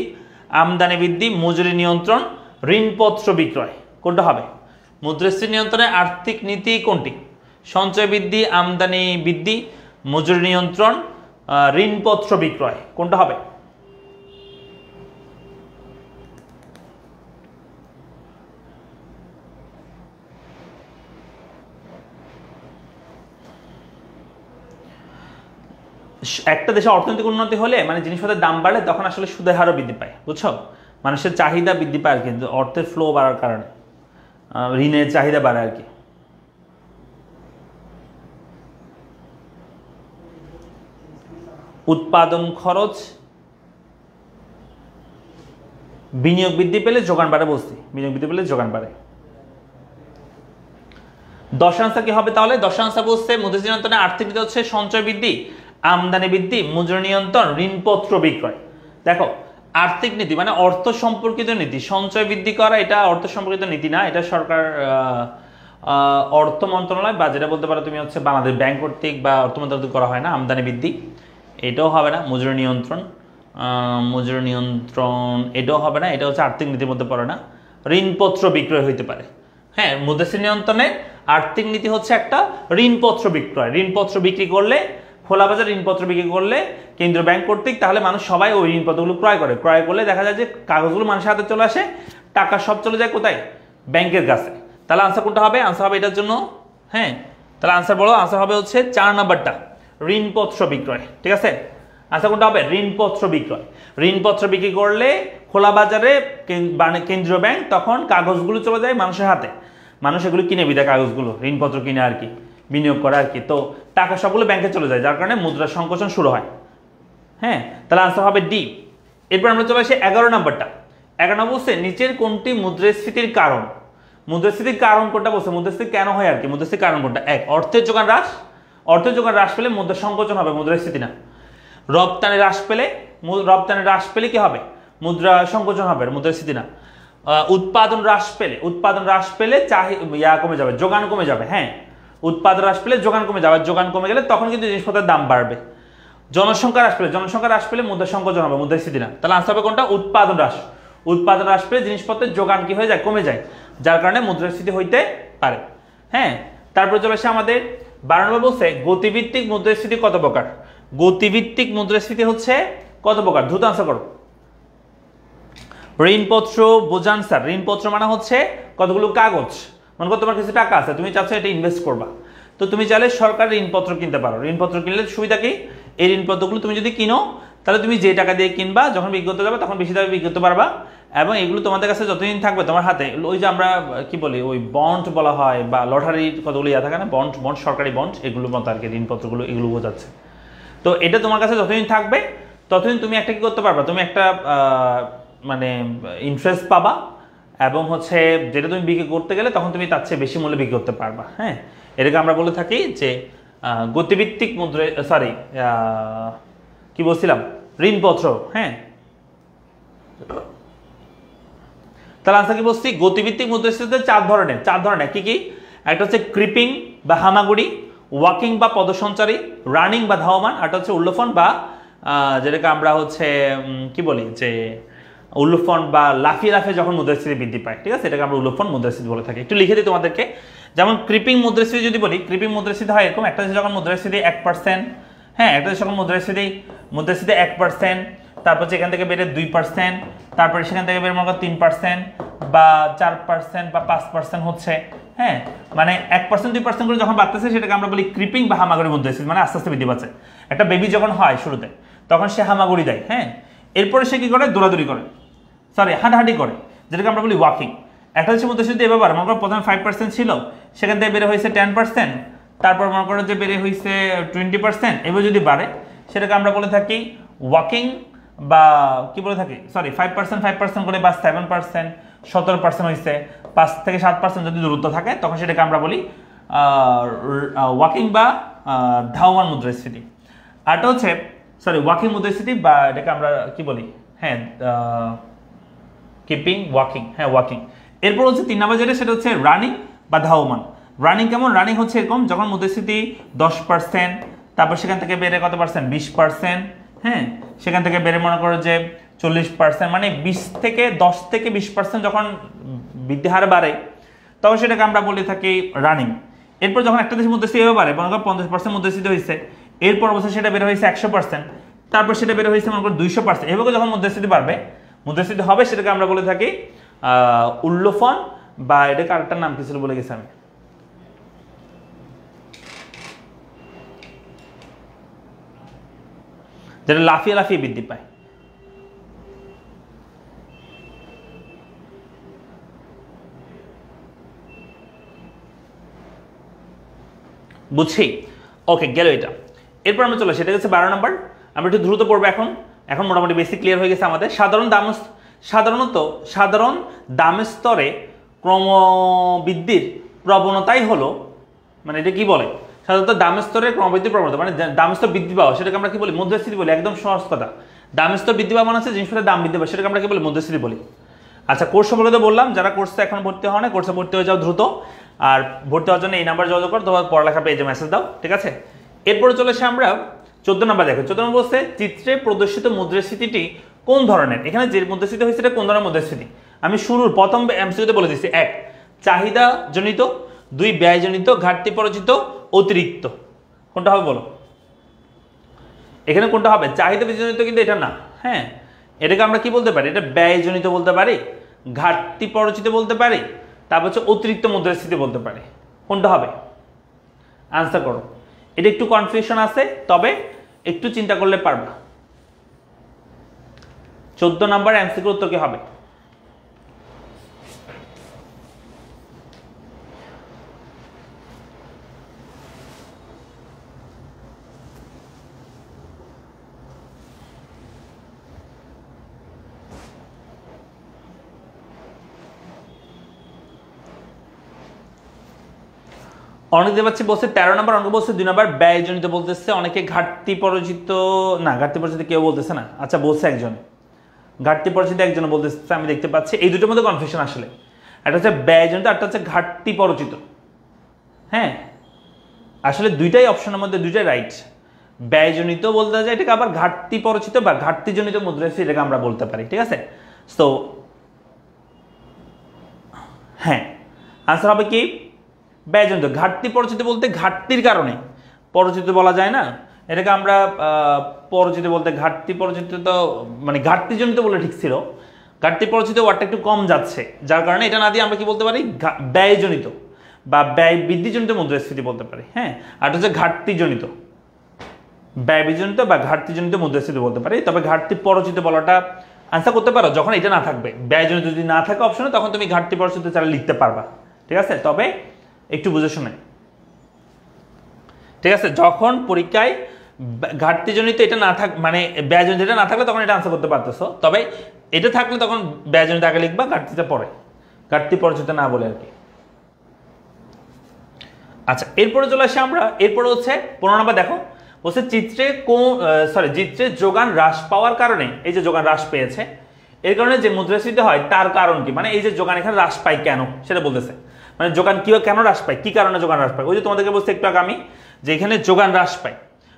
আমদানি বৃদ্ধি, মজুরি নিয়ন্ত্রণ, ঋণপত্র বিক্রয়। কোনটা হবে? মুদ্রাস্ফীতি নিয়ন্ত্রণের আর্থিক নীতি কোনটি? সঞ্চয় বৃদ্ধি, আমদানি বৃদ্ধি, মজুরি নিয়ন্ত্রণ, ঋণপত্র বিক্রয়। কোনটা হবে? একটা দেশে অর্থনৈতিক উন্নতি হলে মানে জিনিসপত্রের দাম বাড়লে তখন আসলে সুদের হারও বৃদ্ধি পায়, বুঝছো? মানুষের চাহিদা বৃদ্ধি পায় আর কি, অর্থের ফ্লো বাড়ার কারণে ঋণের চাহিদা বাড়ে আর কি। উৎপাদন খরচ, বিনিয়োগ বৃদ্ধি পেলে যোগান বাড়ে, বলছি বিনিয়োগ বৃদ্ধি পেলে যোগান বাড়ে। 10 আনসার কি হবে তাহলে? 10 আনসার বলছে মুদ্রাস্ফীতি নিয়ন্ত্রণে আর্থিক নীতি হচ্ছে সঞ্চয় বৃদ্ধি, আমদানি বৃদ্ধি, মজুরি নিয়ন্ত্রণ, ঋণপত্র বিক্রয়। দেখো আর্থিক নীতি মানে অর্থ সম্পর্কিত নীতি, সঞ্চয় বৃদ্ধি করা এটা অর্থ সম্পর্কিত নীতি না, এটা সরকার অর্থ মন্ত্রণালয় বা যেটা বলতে পারো তুমি হচ্ছে বাংলাদেশ ব্যাংক কর্তৃক বা অর্থ মন্ত্রণালয় করা হয় না। আমদানি বৃদ্ধি এটাও হবে না, মজুরি নিয়ন্ত্রণ এটাও হবে না, এটা হচ্ছে আর্থিক নীতির মধ্যে পড়ে না। ঋণপত্র বিক্রয় হইতে পারে, হ্যাঁ মুদ্রাস্ফীতি নিয়ন্ত্রণে আর্থিক নীতি হচ্ছে একটা ঋণপত্র বিক্রয়, ঋণপত্র বিক্রি করলে খোলা বাজার ঋণপত্র বিক্রি করলে কেন্দ্রীয় ব্যাংক কর্তৃক, তাহলে মানুষ সবাই ওই ঋণপত্রগুলো ক্রয় করলে দেখা যায় যে কাগজগুলো মানুষের হাতে চলে আসে, টাকা সব চলে যায় কোথায়, ব্যাংকের কাছে। তাহলে আনসার কোনটা হবে, আনসার হবে এটার জন্য, হ্যাঁ তাহলে আনসার বলো, আনসার হবে হচ্ছে 4 নাম্বারটা ঋণপত্র বিক্রয়, ঠিক আছে। আনসার কোনটা হবে, ঋণপত্র বিক্রয়। ঋণপত্র বিক্রি করলে খোলা বাজারে কেন্দ্রীয় ব্যাংক তখন কাগজগুলো চলে যায় মানুষের হাতে, মানুষ এগুলো কিনে বিদায় কাগজগুলো ঋণপত্র কিনে আর কি, বিনিয়োগ করে আর কি, তো টাকা সবগুলো ব্যাংকে চলে যায়, যার কারণে মুদ্রা সংকোচন শুরু হয়। হ্যাঁ তাহলে আনসার হবে ডি। এরপর আমরা চলে আসি 11 নাম্বারটা। 11 নম্বর বলছে নিচের কোনটি মুদ্রাস্ফীতির কারণ। মুদ্রাস্ফীতির কারণ কোনটা বলছে, মুদ্রাস্ফীতি কেন হয় আর কি, মুদ্রাস্ফীতির কারণ কোনটা। এক, অর্থের যোগান হ্রাস, অর্থের যোগান হ্রাস পেলে মুদ্রা সংকোচন হবে, মুদ্রাস্ফীতি না। রপ্তানি হ্রাস পেলে কি হবে, মুদ্রা সংকোচন হবে, মুদ্রাস্ফীতি না। উৎপাদন হ্রাস পেলে কমে যাবে, যোগান কমে যাবে, হ্যাঁ উৎপাদন হ্রাস পেলে যোগান কমে যাবে, যোগান কমে গেলে তখন কিন্তু জিনিসপত্রের দাম বাড়বে। জনসংখ্যা হ্রাস পেলে মুদ্রা সংকোচন হবে, মুদ্রাস্ফীতি না। তাহলে আনসার হবে কোনটা, উৎপাদন হ্রাস পেলে জিনিসপত্রের যোগান কি হয়ে যায়, কমে যায়, যার কারণে মুদ্রাস্ফীতি হইতে পারে। হ্যাঁ তারপর চলে আসে আমাদের 12 নম্বর বলছে গতিভিত্তিক মুদ্রাস্ফীতি কত প্রকার। গতিভিত্তিক মুদ্রাস্ফীতি হচ্ছে কত প্রকার, দ্রুত আনসার করো। ঋণপত্র বোঝান স্যার, ঋণপত্র মানে হচ্ছে কতগুলো কাগজ, মনে করো তোমার কিছু টাকা আছে, তুমি চাচ্ছ এটা ইনভেস্ট করবা, তো তুমি চাইলে সরকারি ঋণপত্র কিনতে পারো। ঋণপত্র কিনলে সুবিধা কি, এই ঋণপত্রগুলো তুমি যদি কিনো তাহলে তুমি যে টাকা দিয়ে কিনবা যখন বিক্রি করতে যাবে তখন বেশি দামে বিক্রি করতে পারবা, এবং এগুলো তোমাদের কাছে যতদিন থাকবে তোমার হাতে, ওই যে আমরা কি বলি ওই বন্ড বলা হয় বা লটারির কতগুলো ইয়া থাকে না, বন্ড সরকারি বন্ড, এগুলোর মতো আর কি ঋণপত্রগুলো, এগুলো বোঝাচ্ছে। তো এটা তোমার কাছে যতদিন থাকবে ততদিন তুমি একটা কি করতে পারবা, তুমি একটা মানে ইন্টারেস্ট পাবা, এবং হচ্ছে যেটা তুমি বিক্রি করতে গেলে তখন তুমি তার চেয়ে বেশি মূল্যে বিক্রি করতে পারবা। হ্যাঁ এটাকে আমরা বলে থাকি যে গতিভিত্তিক কি বলছিলাম, ঋণপত্র। হ্যাঁ তাহলে আনসার কি বলছি, গতিভিত্তিক মুদ্রাস্ফীতি 4 ধরনের কি কি, একটা হচ্ছে ক্রিপিং বা হামাগুড়ি, ওয়াকিং বা পদসঞ্চারী, রানিং বা ধাবমান, আর হচ্ছে উল্লফন বা যেটাকে আমরা হচ্ছে কি বলি যে উল্লফন বা লাফিয়ে যখন মুদ্রাস্ফীতি বৃদ্ধি পায়, ঠিক আছে, এটাকে আমরা উল্লফন মুদ্রাস্ফীতি বলে থাকি। একটু লিখে দিই তোমাদেরকে, যেমন ক্রিপিং মুদ্রাস্ফীতি যদি বলি, ক্রিপিং মুদ্রাস্ফীতি হয় এরকম, একটা হচ্ছে যখন মুদ্রাস্ফীতি 1%, হ্যাঁ একটা হচ্ছে যখন মুদ্রাস্ফীতি 1%, তারপর সেখান থেকে বেড়ে 2%, তারপরে সেখান থেকে বেড়ে মনে করো 3% বা 4% বা 5% হচ্ছে, হ্যাঁ মানে 1% 2% করে যখন বাড়তেছে সেটাকে আমরা বলি ক্রিপিং বা হামাগুড়ি মুদ্রাস্ফীতি, মানে আস্তে আস্তে বৃদ্ধি পাচ্ছে। একটা বেবি যখন হয় শুরুতে তখন সে হামাগুড়ি দেয়, হ্যাঁ এরপরে সে কি করে, দৌড়াদৌড়ি করে, হাঁটাহাঁটি করে, যেটাকে আমরা বলি ওয়াকিং। একটা হচ্ছে মুদ্রাস্ফীতি এবার মনে করো প্রথমে 5% ছিল, সেখান থেকে বেড়ে হয়েছে 10%, তারপর মনে করো যে বেড়ে হয়েছে 20%, এবার যদি বাড়ে সেটাকে আমরা বলে থাকি ওয়াকিং বা কি বলে থাকি, 5% করে বা 7%, 17% হয়েছে, 5 থেকে 7% যদি দূরত্ব থাকে তখন সেটাকে আমরা বলি ওয়াকিং বা ধাবমান মুদ্রাস্ফীতি। আরটা হচ্ছে ওয়াকিং মুদ্রাস্ফীতি বা এটাকে আমরা কি বলি, হ্যাঁ কিপিং ওয়াকিং, হ্যাঁ ওয়াকিং। এরপর হচ্ছে 3 নম্বর যেটা, সেটা হচ্ছে রানিং বা ধাবমান। রানিং কেমন, রানিং হচ্ছে এরকম যখন মুদ্রাস্ফীতি 10%, তারপর সেখান থেকে বেড়ে কত পার্সেন্ট, 20%, হ্যাঁ সেখান থেকে বেড়ে মনে করো যে 40%, মানে 10 থেকে 20% যখন বৃদ্ধি হার বাড়ে তখন সেটাকে আমরা বলে থাকি রানিং। এরপর যখন একটা দেশের মুদ্রাস্ফীতি বাড়ে, মনে করো 50% মুদ্রাস্ফীতি হয়েছে, এরপর অবস্থা সেটা বেড়ে হয়েছে 100%, তারপর সেটা বেড়ে হয়েছে মনে করো 200%, এভাবে যখন মুদ্রাস্ফীতি বাড়বে, মুদ্রাস্ফীতি হবে, সেটাকে আমরা বলে থাকি উল্লফন বা এটাকে আরেকটা নাম কি ছিল বলে গেছি আমি, যেটা লাফিয়ে বৃদ্ধি পায়। বুঝছি, ওকে গেল এটা। এরপর আমরা চলে সেটা হচ্ছে 12 নম্বর, আমরা একটু দ্রুত পড়বো এখন মোটামুটি বেসিক ক্লিয়ার হয়ে গেছে আমাদের। সাধারণ দাম স্তরে ক্রমবৃদ্ধির প্রবণতাই হলো, মানে এটা কি বলে, সাধারণত দাম স্তরে ক্রমবৃদ্ধির প্রবণতা মানে দাম স্তর বৃদ্ধি পাওয়া, সেটাকে আমরা কি বলি, মুদ্রাস্ফীতি বলি। একদম সহজ কথা, দাম স্তর বৃদ্ধি পাওয়া মানে হচ্ছে জিনিসপত্রের দাম বৃদ্ধি পায়, সেটাকে আমরা কি বলি? মুদ্রাস্ফীতি বলি। আচ্ছা, কোর্স সম্পর্কে তো বললাম, যারা কোর্সে এখন ভর্তি হয় না, কোর্সে ভর্তি হয়ে যাও দ্রুত। আর ভর্তি হওয়ার জন্য এই নাম্বার যোগাযোগ করো, তোমার পড়ালেখা পেজে মেসেজ দাও, ঠিক আছে? এরপরে চলে এসে আমরা 14 নাম্বার দেখো। 14 নম্বর বলছে চিত্রে প্রদর্শিত মুদ্রাস্ফীতিটি কোন ধরনের? এখানে যে মুদ্রাস্ফীতি হয়েছে এটা কোন ধরনের মুদ্রাস্ফীতি? আমি শুরুর প্রথম এমসিকিউতে বলে দিচ্ছি, 1 চাহিদা জনিত, 2 ব্যয় জনিত, ঘাটতি পরিচিত, অতিরিক্ত। কোনটা হবে বলো? এখানে কোনটা হবে? চাহিদা জনিত কিন্তু এটা না, হ্যাঁ, এটাকে আমরা কি বলতে পারি? এটা ব্যয়জনিত বলতে পারি, ঘাটতি পরিচিত বলতে পারি, তারপর হচ্ছে অতিরিক্ত মুদ্রাস্ফীতি বলতে পারি। কোনটা হবে? আনসার করো। এটা একটু কনফিউশন আছে, তবে একটু চিন্তা করলে পারবা। 14 নাম্বার এমসিকিউর উত্তর কি হবে? অনেক দেখতে পাচ্ছি বলছে 13 নম্বর অঙ্ক বলছে 2 নম্বর ব্যয়জনিত বলতেছে, অনেকে ঘাটতি পরিচিত, না ঘাটতি পরিচিত কেউ বলতেছে না। আচ্ছা, বলছে একজন, ঘাটতি পরিচিত একজন বলতেছে, আমি দেখতে পাচ্ছি। এই দুটোর মধ্যে কনফিউশন আসলে, একটা হচ্ছে ব্যয়জনিত, একটা হচ্ছে ঘাটতি পরিচিত। হ্যাঁ, আসলে দুইটাই অপশনের মধ্যে দুইটাই রাইট। ব্যয়জনিত বলতে যায় এটাকে, আবার ঘাটতি পরিচিত বা ঘাটতিজনিত মুদ্রাস্ফীতি এটাকে আমরা বলতে পারি, ঠিক আছে? তো হ্যাঁ, আনসার হবে কি? ব্যয়জনিত। ঘাটতি পরিচিত বলতে ঘাটতির কারণে, পরিচিত বলা যায় না, এটাকে আমরা পরিচিত বলতে, ঘাটতি পরিচিত তো মানে ঘাটতিজনিত বলে ঠিক ছিল, ঘাটতি পরিচিত ওয়ার্ডটা একটু কম যাচ্ছে, যার কারণে এটা না দিয়ে আমরা কি বলতে পারি? ব্যয়জনিত বা ব্যয় বৃদ্ধিজনিত মুদ্রাস্ফীতি বলতে পারি। হ্যাঁ, আর হচ্ছে ঘাটতিজনিত, ব্যয়জনিত বা ঘাটতিজনিত মুদ্রাস্ফীতি বলতে পারি। তবে ঘাটতি পরিচিত বলাটা আনসার করতে পারো যখন এটা না থাকবে। ব্যয়জনিত যদি না থাকে অপশনে, তখন তুমি ঘাটতি পরিচিত চাইলে লিখতে পারবা, ঠিক আছে? তবে একটু বুঝে শুনে, ঠিক আছে? যখন পরীক্ষায় ঘাটতিজনিত এটা না থাক, মানে ব্যয়জনিত এটা না থাকলে তখন এটা আনসার করতে পারতেছো, তবে এটা থাকলে তখন ব্যয়জনিত আগে লিখবা, ঘাটতিটা পরে, ঘাটতি পরিচিত না বলে আর কি। আচ্ছা, এরপরে চলে আসি আমরা। এরপরে হচ্ছে 15 নম্বর দেখো, বলছে চিত্রে চিত্রে যোগান হ্রাস পাওয়ার কারণে, এই যে যোগান হ্রাস পেয়েছে, এর কারণে যে মুদ্রাস্ফীতি হয় তার কারণ কি? মানে এই যে যোগান এখানে হ্রাস পায় কেন সেটা বলতেছে। মানে যোগান কেন হ্রাস পায়, কি কারণে যোগান হ্রাস পায়? ওই যে তোমাদেরকে বলছি একটু আগে আমি, যে এখানে যোগান হ্রাস পায়,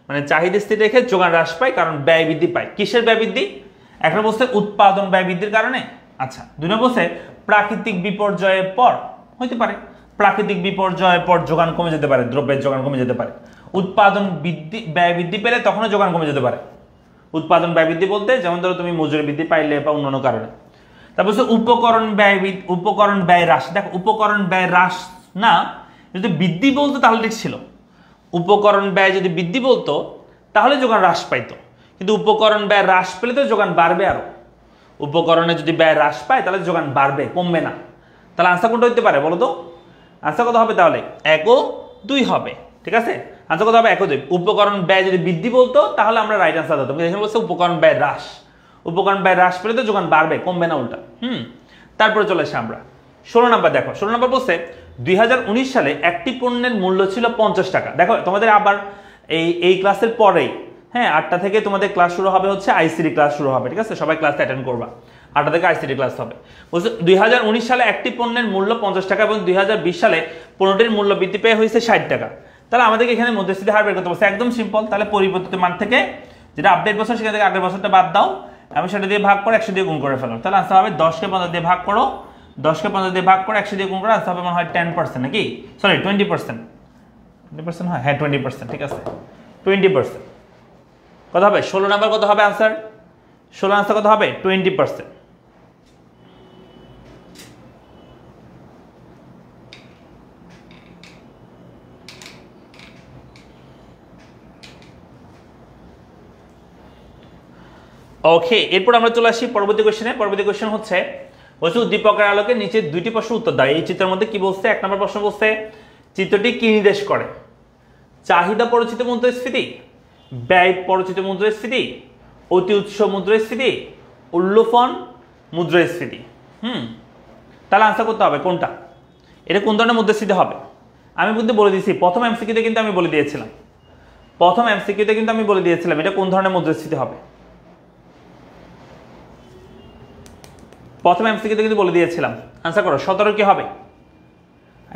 মানে চাহিদা স্থির রেখে যোগান হ্রাস পায়, কারণ ব্যয় বৃদ্ধি পায়। কিসের ব্যয় বৃদ্ধি? একটা বলছে উৎপাদন ব্যয় বৃদ্ধির কারণে। আচ্ছা, 2 নম্বর বলছে প্রাকৃতিক বিপর্যয়ের পর, হইতে পারে প্রাকৃতিক বিপর্যয়ের পর যোগান কমে যেতে পারে, দ্রব্যের যোগান কমে যেতে পারে। উৎপাদন ব্যয় বৃদ্ধি পেলে তখনও যোগান কমে যেতে পারে। উৎপাদন ব্যয় বৃদ্ধি বলতে যেমন ধরো তুমি মজুরি বৃদ্ধি পাইলে বা অন্যান্য কারণে। তারপর উপকরণ ব্যয় হ্রাস। দেখো, উপকরণ ব্যয় হ্রাস না, যদি বৃদ্ধি বলতো তাহলে ঠিক ছিল। উপকরণ ব্যয় যদি বৃদ্ধি বলতো তাহলে যোগান হ্রাস পাইতো, কিন্তু উপকরণ ব্যয় হ্রাস পেলে তো যোগান বাড়বে আরো। উপকরণে যদি ব্যয় হ্রাস পায় তাহলে যোগান বাড়বে, কমবে না। তাহলে আনসার কোনটা হতে পারে বলো তো? আনসার কত হবে তাহলে? 1 ও 2 হবে, ঠিক আছে? আনসার কত হবে? 1 ও 2। উপকরণ ব্যয় যদি বৃদ্ধি বলতো তাহলে আমরা রাইট আনসার দিতাম, এখানে বলছে উপকরণ ব্যয় হ্রাস। উপকরণ ব্যয় হ্রাস পেলে তো যোগান বাড়বে, কমবে না, উল্টা। তারপরে চলে আসে আমরা 16 নম্বর দেখো। 16 নম্বর বলছে 2019 সালে একটি পণ্যের মূল্য ছিল 50 টাকা। দেখো তোমাদের আবার এই ক্লাসের পরেই, হ্যাঁ, 8টা থেকে তোমাদের ক্লাস শুরু হবে, হচ্ছে আইসিডি ক্লাস শুরু হবে, ঠিক আছে? সবাই ক্লাসে অ্যাটেন্ড করবা, 8টা থেকে আইসিডি ক্লাস হবে। বলছে 2019 সালে একটি পণ্যের মূল্য 50 টাকা এবং 2020 সালে পণ্যটির মূল্য বৃদ্ধি পেয়ে হয়েছে 60 টাকা। তাহলে আমাদেরকে এখানে মুদ্রাস্ফীতি হার বের করতে বলছে। একদম সিম্পল। তাহলে পরিবর্তিত মান থেকে যেটা আপডেট বছর সেখান থেকে আগের বছরটা বাদ দাও এবং সেটা দিয়ে ভাগ করে 100 দিয়ে গুণ করে ফেলো। তাহলে আনসার হবে 10কে 50 দিয়ে ভাগ করো, 10কে 50 দিয়ে ভাগ করে 100 দিয়ে গুণ করে আনসার হবে মনে হয় 10%, নাকি? সরি 20%। 20% হয়, হ্যাঁ 20%, ঠিক আছে 20%। কত হবে? 16 নাম্বার কত হবে আনসার? 16 আনসার কত হবে? 20%। ওকে, এরপর আমরা চলে আসি পরবর্তী কোশ্চেনে। পরবর্তী কোশ্চেন হচ্ছে বলছে উদ্দীপকের আলোকে নিচে 2টি প্রশ্নের উত্তর দাও। এই চিত্রের মধ্যে কি বলছে? 1 নম্বর প্রশ্ন বলছে চিত্রটি কি নির্দেশ করে? চাহিদা পরিচিত মুদ্রাস্ফীতি, ব্যয় পরিচিত মুদ্রাস্ফীতি, অতি উৎস মুদ্রাস্ফীতি, উল্লফন মুদ্রাস্ফীতি। তাহলে আনসার করতে হবে কোনটা, এটা কোন ধরনের মুদ্রাস্ফীতি হবে। আমি কিন্তু বলে দিয়েছি প্রথম এমসিকিউতে, কিন্তু আমি বলে দিয়েছিলাম এটা কোন ধরনের মুদ্রাস্ফীতি হবে। প্রথম এমসিকিউতে কিন্তু বলে দিয়েছিলাম। আনসার করো 17 কি হবে?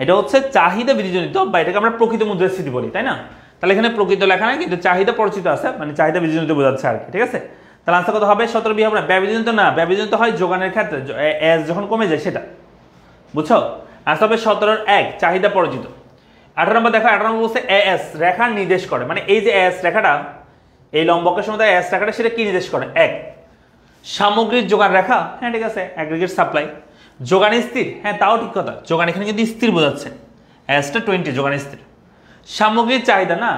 এটা হচ্ছে চাহিদা বিধিজনিত, বা এটাকে আমরা প্রকৃত মুদ্রাস্ফীতি বলি, তাই না? তাহলে এখানে প্রকৃত লেখা নাই, কিন্তু চাহিদা পরিচিত আছে, মানে চাহিদা বিধিজনিত বোঝাচ্ছে আর কি, ঠিক আছে? তাহলে আনসার কত হবে? 17 বি হবে না। ব্যয় বিধিজনিত না, ব্যয় বিধিজনিত হয় যোগানের ক্ষেত্রে, এস যখন কমে যায় সেটা, বুঝছো? আনসার হবে 17 চাহিদা পরিচিত। 18 নম্বর দেখো, 18 নম্বর বলছে এস রেখা নির্দেশ করে, মানে এই যে এস রেখাটা, এই লম্বকের সময় এস রেখাটা সেটা কি নির্দেশ করে? সামগ্রিক যোগান রেখা, হ্যাঁ ঠিক আছে, অ্যাগ্রিগেট সাপ্লাই। যোগান স্থির, হ্যাঁ তাও ঠিক কথা, যোগান এখানে কিন্তু স্থির বোঝাচ্ছে, এসটা 20 যোগান স্থির। সামগ্রিক চাহিদা না,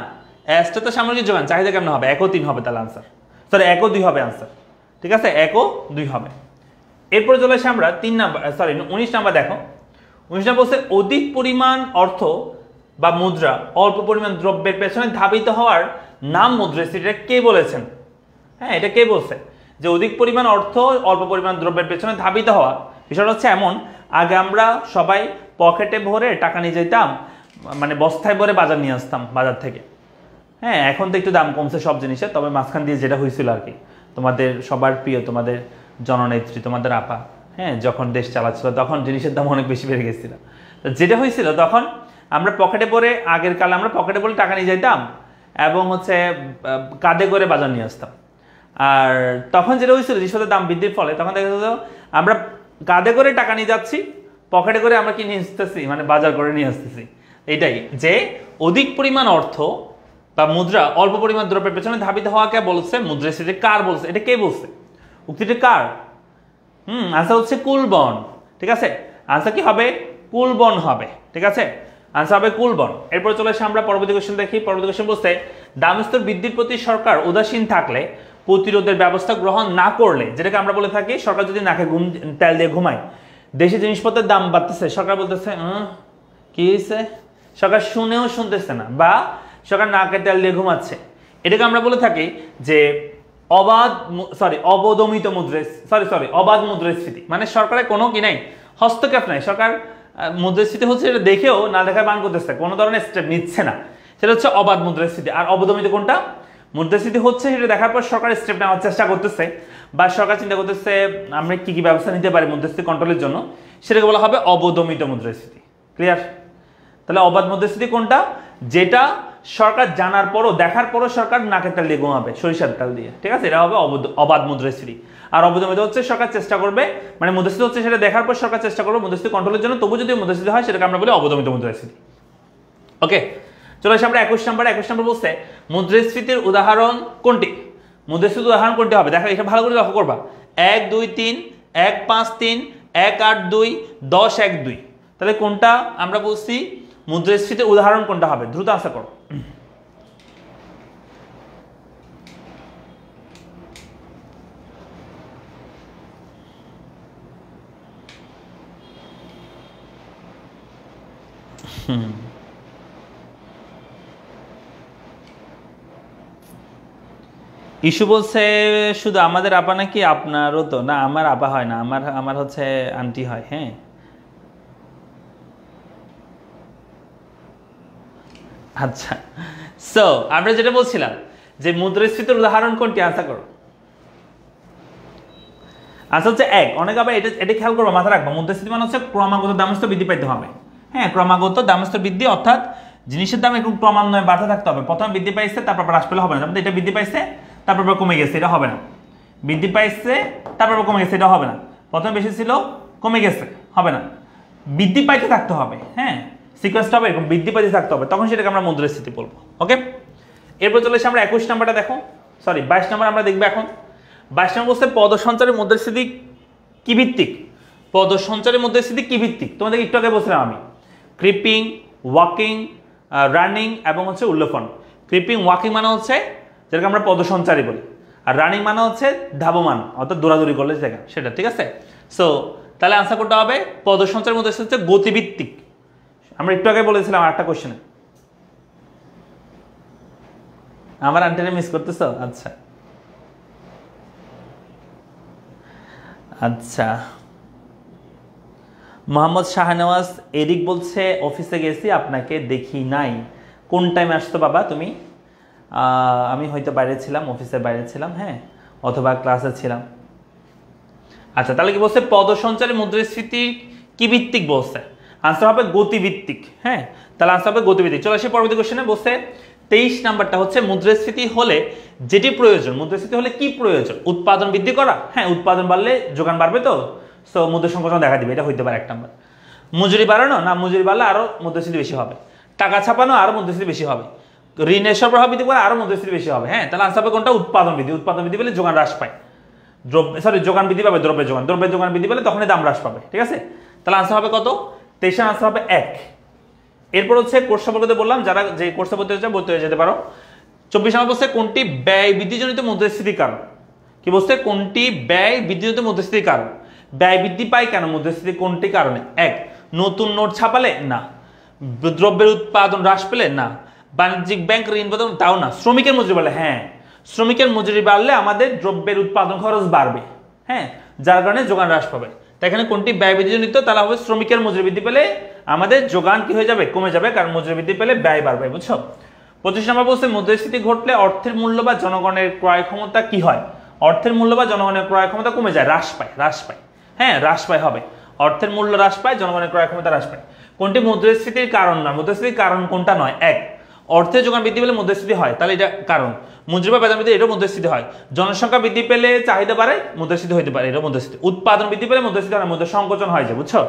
এসটা তো সামগ্রিক যোগান, চাহিদা কেমন হবে? 1 ও 3 হবে তাহলে আনসার, সরি 1 ও 2 হবে আনসার, ঠিক আছে, 1 ও 2 হবে। এরপরে চলে আসে আমরা 19 নাম্বার দেখো। 19 নাম্বার বলছে অধিক পরিমাণ অর্থ বা মুদ্রা অল্প পরিমাণ দ্রব্যের পেছনে ধাবিত হওয়ার নাম মুদ্রাস্ফীতি। এটা কে বলেছেন? হ্যাঁ, এটা কে বলছে যে অধিক পরিমাণ অর্থ অল্প পরিমাণ দ্রব্যের পেছনে ধাবিত হওয়া? বিষয়টা হচ্ছে এমন, আগে আমরা সবাই পকেটে ভরে টাকা নিয়ে যেতাম, মানে বস্তায় ভরে বাজার নিয়ে আসতাম বাজার থেকে। হ্যাঁ, এখন তো একটু দাম কমছে সব জিনিসের, তবে মাঝখান দিয়ে যেটা হয়েছিল আর কি, তোমাদের সবার প্রিয়, তোমাদের জননেত্রী, তোমাদের আপা, হ্যাঁ, যখন দেশ চালাচ্ছিল তখন জিনিসের দাম অনেক বেশি বেড়ে গেছিল। তো যেটা হয়েছিল তখন আমরা পকেটে ভরে, আগের কালে আমরা পকেটে ভরে টাকা নিয়ে যেতাম এবং হচ্ছে কাঁধে করে বাজার নিয়ে আসতাম। আর তখন যেটা হয়েছিল জিনিসপত্রের দাম বৃদ্ধির ফলে তখন দেখা যেত আমরা কাঁধে করে টাকা নিয়ে যাচ্ছি, পকেটে করে আমরা কি নিয়ে আসতেছি, মানে বাজার করে নিয়ে আসতেছি। এটাই যে অধিক পরিমাণ অর্থ বা মুদ্রা অল্প পরিমাণ দ্রব্যের পেছনে ধাবিত হওয়াকে বলছে মুদ্রাস্ফীতি। কার বলছে? এটা কে বলছে? উক্তিটি কার? আনসার হচ্ছে কুলবন, ঠিক আছে। আনসার কি হবে? কুলবন হবে, ঠিক আছে, আনসার হবে কুলবন। এরপর চলে আসে আমরা পরবর্তী কোশ্চেন দেখি। পরবর্তী কোশ্চেন বলছে দাম স্তর বৃদ্ধির প্রতি সরকার উদাসীন থাকলে, প্রতিরোধের ব্যবস্থা গ্রহণ না করলে, যেটাকে আমরা বলে থাকি সরকার যদি নাকে তেল দিয়ে ঘুমায়, দেশে জিনিসপত্রের দাম বাড়তেছে, সরকার বলতেছে কি হয়েছে, সরকার শুনেও শুনতেছে না, বা সরকার নাকে তেল দিয়ে ঘুমাচ্ছে, এটাকে আমরা বলে থাকি যে অবাধ মুদ্রাস্ফীতি। মানে সরকারের কোনো কি নাই, হস্তক্ষেপ নাই, সরকার মুদ্রাস্ফীতি হচ্ছে এটা দেখেও না দেখার বান করতেছে, কোনো ধরনের স্টেপ নিচ্ছে না, সেটা হচ্ছে অবাধ মুদ্রাস্ফীতি। আর অবদমিত কোনটা? মুদ্রাস্ফীতি হচ্ছে সেটা দেখার পর সরকার স্টেপ নেওয়ার চেষ্টা করতেছে, বা সরকার চিন্তা করতেছে আমরা কি কি ব্যবস্থা নিতে পারি মুদ্রাস্ফীতি কন্ট্রোলের জন্য, সেটাকে বলা হবে অবদমিত মুদ্রাস্ফীতি। ক্লিয়ার? তাহলে অবাধ মুদ্রাস্ফীতি কোনটা? যেটা সরকার জানার পরও, দেখার পরও সরকার নাকের তেল দিয়ে ঘুমাবে, সরিষার তেল দিয়ে, ঠিক আছে, এটা হবে অবাধ মুদ্রাস্ফীতি। আর অবদমিত হচ্ছে সরকার চেষ্টা করবে, মানে মুদ্রাস্ফীতি হচ্ছে সেটা দেখার পর সরকার চেষ্টা করবে মুদ্রাস্ফীতি কন্ট্রোলের জন্য, তবু যদি মুদ্রাস্ফীতি হয় সেটাকে আমরা বলি অবদমিত মুদ্রাস্ফীতি। ওকে, চলে আসি আমরা 21 নম্বর। 21 নম্বর বলছে মুদ্রাস্ফীতির উদাহরণ কোনটি? মুদ্রাস্ফীতির উদাহরণ কোনটি হবে? দেখো এটা ভালো করে লক্ষ্য করবা। 1 2 3 1 5 3 1 8 2 10 1 2। তাহলে কোনটা আমরা বলছি মুদ্রাস্ফীতির উদাহরণ কোনটা হবে? দ্রুত আনসার করো। ইস্যু বলছে শুধু আমাদের আপা নাকি? আপনারও তো না, আমার আপা হয় না, আমার হচ্ছে আন্টি হয়। হ্যাঁ, আচ্ছা, সো আমরা যেটা বলছিলাম যে মুদ্রাস্ফীতির উদাহরণ কোনটি? আনসার করো। আচ্ছা হচ্ছে 1। অনেক আবার এটা খেয়াল করবো, মাথা রাখবো, মুদ্রাস্ফীতি মানে হচ্ছে ক্রমাগত দামস্তর বৃদ্ধি পাইতে হবে। হ্যাঁ, ক্রমাগত দামস্তর বৃদ্ধি, অর্থাৎ জিনিসের দাম একটু ক্রমান্বয়ে বাড়তে থাকতে হবে। প্রথমে বৃদ্ধি পাইছে, তারপর হ্রাস পেলে হবে না। এটা বৃদ্ধি পাইছে, তারপর কমে গেছে, এটা হবে না। বৃদ্ধি পাইছে, তারপর কমে গেছে, এটা হবে না। প্রথমে বেশি ছিল, কমে গেছে, হবে না। বৃদ্ধি পাইতে থাকতে হবে, হ্যাঁ, সিকোয়েন্সটা হবে এরকম, বৃদ্ধি পাইতে থাকতে হবে, তখন সেটাকে আমরা মুদ্রাস্ফীতি বলবো। ওকে, এরপর চলে এসে আমরা 21 নাম্বারটা দেখো, সরি 22 নাম্বার আমরা দেখবো এখন। 22 নম্বর বলছে পদসঞ্চারের মুদ্রাস্ফীতি কি ভিত্তিক? পদসঞ্চারের মুদ্রাস্ফীতি কি ভিত্তিক? তোমাদের একটু আগে বলছিলাম আমি, ক্রিপিং, ওয়াকিং, রানিং এবং হচ্ছে উল্লফন। ক্রিপিং ওয়াকিং মানে হচ্ছে যেটাকে আমরা পদসঞ্চারী বলি, আর রানিং মানে হচ্ছে ধাবমান, অর্থাৎ দৌড়াদৌড়ি করলে জায়গা সেটা, ঠিক আছে। সো তাহলে আনসার করতে হবে পদসঞ্চারের মুদ্রাস্ফীতি হচ্ছে গতিভিত্তিক। আমরা একটু আগে বলেছিলাম আরেকটা কোশ্চেনে, আমার আন্টিটা মিস করতেছো? আচ্ছা আচ্ছা, মোহাম্মদ শাহনওয়াজ এরিক বলছে অফিসে গেছি আপনাকে দেখি নাই। কোন টাইমে আসতো বাবা তুমি? আমি হয়তো বাইরে ছিলাম, অফিসের বাইরে ছিলাম, হ্যাঁ, অথবা ক্লাসে ছিলাম। আচ্ছা তাহলে কি বলছে পদসঞ্চারী মুদ্রাস্ফীতি কি ভিত্তিক বলছে, আনসার হবে গতিভিত্তিক। হ্যাঁ তাহলে আনসার হবে গতিভিত্তিক। চলে আসি পরবর্তী কোশ্চেনে, বলছে 23 নাম্বারটা হচ্ছে মুদ্রাস্ফীতি হলে যেটি প্রয়োজন, মুদ্রাস্ফীতি হলে কি প্রয়োজন? উৎপাদন বৃদ্ধি করা। হ্যাঁ উৎপাদন বাড়লে যোগান বাড়বে, তো সো মুদ্রা সংকোচন দেখা দিবে, এটা হইতে পারে এক নাম্বার। মজুরি বাড়ানো, না মজুরি বাড়লে আরো মুদ্রাস্ফীতি বেশি হবে। টাকা ছাপানো, আরো মুদ্রাস্ফীতি বেশি হবে। ঋণের সরবরাহ বৃদ্ধি করে আরো মুদ্রাস্ফীতি বেশি হবে। হ্যাঁ তাহলে আনসার হবে কোনটা? উৎপাদন বৃদ্ধি। উৎপাদন বৃদ্ধি পেলে যোগান হ্রাস পায়, যোগান বৃদ্ধি পাবে, দ্রব্যের যোগান বৃদ্ধি পেলে তখনই দাম হ্রাস পাবে। ঠিক আছে, তাহলে আনসার হবে কত? 23 আনসার হবে 1। এরপর হচ্ছে কোর্স সম্পর্কে বললাম, যারা যে কোর্সে ভর্তি হয়ে যেতে পারো। 24 নম্বর বলছে কোনটি ব্যয় বৃদ্ধিজনিত মুদ্রাস্ফীতির কারণ? কি বলছে? কোনটি ব্যয় বৃদ্ধিজনিত মুদ্রাস্ফীতির কারণ? ব্যয় বৃদ্ধি পায় কেন মুদ্রাস্ফীতি কোনটি কারণে? 1 নতুন নোট ছাপালে, না। দ্রব্যের উৎপাদন হ্রাস পেলে, না। বাণিজ্যিক ব্যাংক ঋণ প্রদান, তাও না। শ্রমিকের মজুরি বাড়লে, হ্যাঁ শ্রমিকের মজুরি বাড়লে আমাদের দ্রব্যের উৎপাদন খরচ বাড়বে, হ্যাঁ যার কারণে যোগান হ্রাস পাবে। তাই এখানে কোনটি ব্যয় বৃদ্ধিজনিত? তাহলে হবে শ্রমিকের মজুরি বৃদ্ধি পেলে আমাদের যোগান কি হয়ে যাবে? কমে যাবে, কারণ মজুরি বৃদ্ধি পেলে ব্যয় বাড়বে। বুঝছো? 25 নম্বর বলছে মুদ্রাস্ফীতি ঘটলে অর্থের মূল্য বা জনগণের ক্রয় ক্ষমতা কি হয়? অর্থের মূল্য বা জনগণের ক্রয় ক্ষমতা কমে যায়, হ্রাস পায়। হ্যাঁ হ্রাস পায় হবে, অর্থের মূল্য হ্রাস পায়, জনগণের ক্রয় ক্ষমতা হ্রাস পায়। কোনটি মুদ্রাস্ফীতির কারণ না? মুদ্রাস্ফীতির কারণ কোনটা নয়? 1 অর্থের যোগান বৃদ্ধি পেলে মুদ্রাস্ফীতি হয়, তাহলে এটা কারণ। মজুরি বা বেতন বৃদ্ধি, এটাও মুদ্রাস্ফীতি হয়। জনসংখ্যা বৃদ্ধি পেলে চাহিদা বাড়ে, মুদ্রাস্ফীতি হতে পারে, এটাও মুদ্রাস্ফীতি। উৎপাদন বৃদ্ধি পেলে মুদ্রাস্ফীতি হয়, মুদ্রা সংকোচন হয় যে। বুঝছো?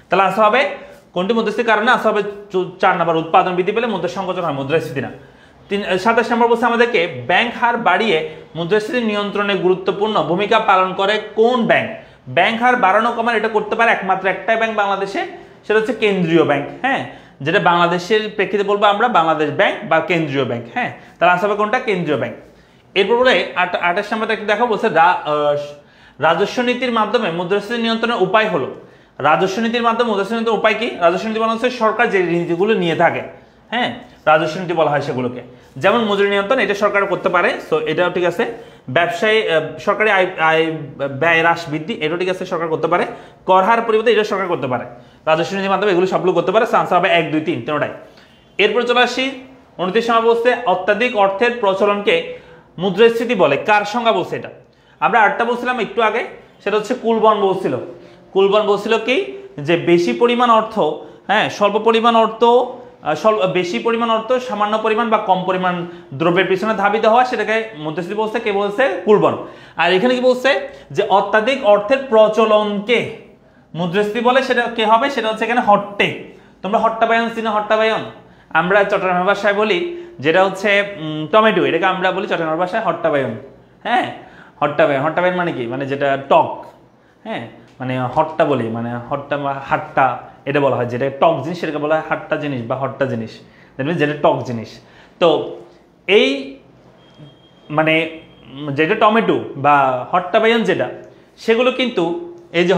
তাহলে আনসার হবে কোনটি মুদ্রাস্ফীতির কারণে? আনসার হবে 4 নম্বর উৎপাদন বৃদ্ধি পেলে মুদ্রা সংকোচন হয়, মুদ্রাস্ফীতি না। 27 নম্বর বলছে আমাদেরকে ব্যাংক হার বাড়িয়ে মুদ্রাস্ফীতি নিয়ন্ত্রণে গুরুত্বপূর্ণ ভূমিকা পালন করে কোন ব্যাংক? ব্যাংক হার বাড়ানো কমানো এটা করতে পারে একমাত্র একটাই ব্যাংক বাংলাদেশে, সেটা হচ্ছে কেন্দ্রীয় ব্যাংক। হ্যাঁ যেটা বাংলাদেশের প্রেক্ষিতে বলবো আমরা বাংলাদেশ ব্যাংক বা কেন্দ্রীয় ব্যাংক। হ্যাঁ তাহলে আনসার হবে কোনটা? কেন্দ্রীয় ব্যাংক। এরপর বলে 28 নম্বরটা একটু দেখো, বলছে রাজস্ব নীতির মাধ্যমে মুদ্রাস্ফীতি নিয়ন্ত্রণের উপায় হলো। রাজস্ব নীতির মাধ্যমে মুদ্রাস্ফীতি নিয়ন্ত্রণের উপায় কি? রাজস্ব নীতি মানে হচ্ছে সরকার যে নীতিগুলো নিয়ে থাকে, হ্যাঁ রাজস্ব নীতি বলা হয় সেগুলোকে। যেমন মজুরি নিয়ন্ত্রণ, এটা সরকার করতে পারে, সো এটাও ঠিক আছে। ব্যবসায়ী সরকারি আয় ব্যয় হ্রাস বৃদ্ধি, এটাও ঠিক আছে, সরকার করতে পারে। কর হার পরিবর্তন, এটা সরকার করতে পারে। রাজস্ব নীতির মাধ্যমে এগুলো সবগুলো করতে পারে। আনসার হবে 1 2 3 তিনটাই। এরপর চলে আসি 29 নম্বর বলছে অত্যাধিক অর্থের প্রচলনকে মুদ্রাস্ফীতি বলে, কার সংজ্ঞা বলছে এটা? আমরা আরেকটা বলছিলাম একটু আগে, সেটা হচ্ছে কুলবন বলছিল। কুলবন বলছিল কি, যে বেশি পরিমাণ অর্থ, হ্যাঁ স্বল্প পরিমাণ অর্থ, বেশি পরিমাণ অর্থ সামান্য পরিমাণ বা কম পরিমাণ দ্রব্যের পিছনে ধাবিত হওয়া, সেটাকে মুদ্রাস্ফীতি বলছে। কে বলছে? কুলবন। আর এখানে কি বলছে? যে অত্যাধিক অর্থের প্রচলনকে মুদ্রাস্ফীতি বলে, সেটা কে হবে? সেটা হচ্ছে এখানে হট্টে। তোমরা হট্টাবায়ন চিনো? হট্টাবায়ন আমরা চট্টগ্রামের ভাষায় বলি, যেটা হচ্ছে টমেটো, এটাকে আমরা বলি চট্টগ্রামের ভাষায় হট্টাবায়ন। হ্যাঁ হট্টাবায়ন মানে কি? মানে যেটা টক, হ্যাঁ মানে হট্টা বলি, মানে হট্টা বা হাট্টা এটা বলা হয়। যেটা টক জিনিস সেটাকে বলা হয় হাট্টা জিনিস বা হট্টা জিনিস, দেখবেন যেটা টক জিনিস। তো এই মানে যেটা টমেটো বা হট্টাবায়ন যেটা, সেগুলো কিন্তু এই যে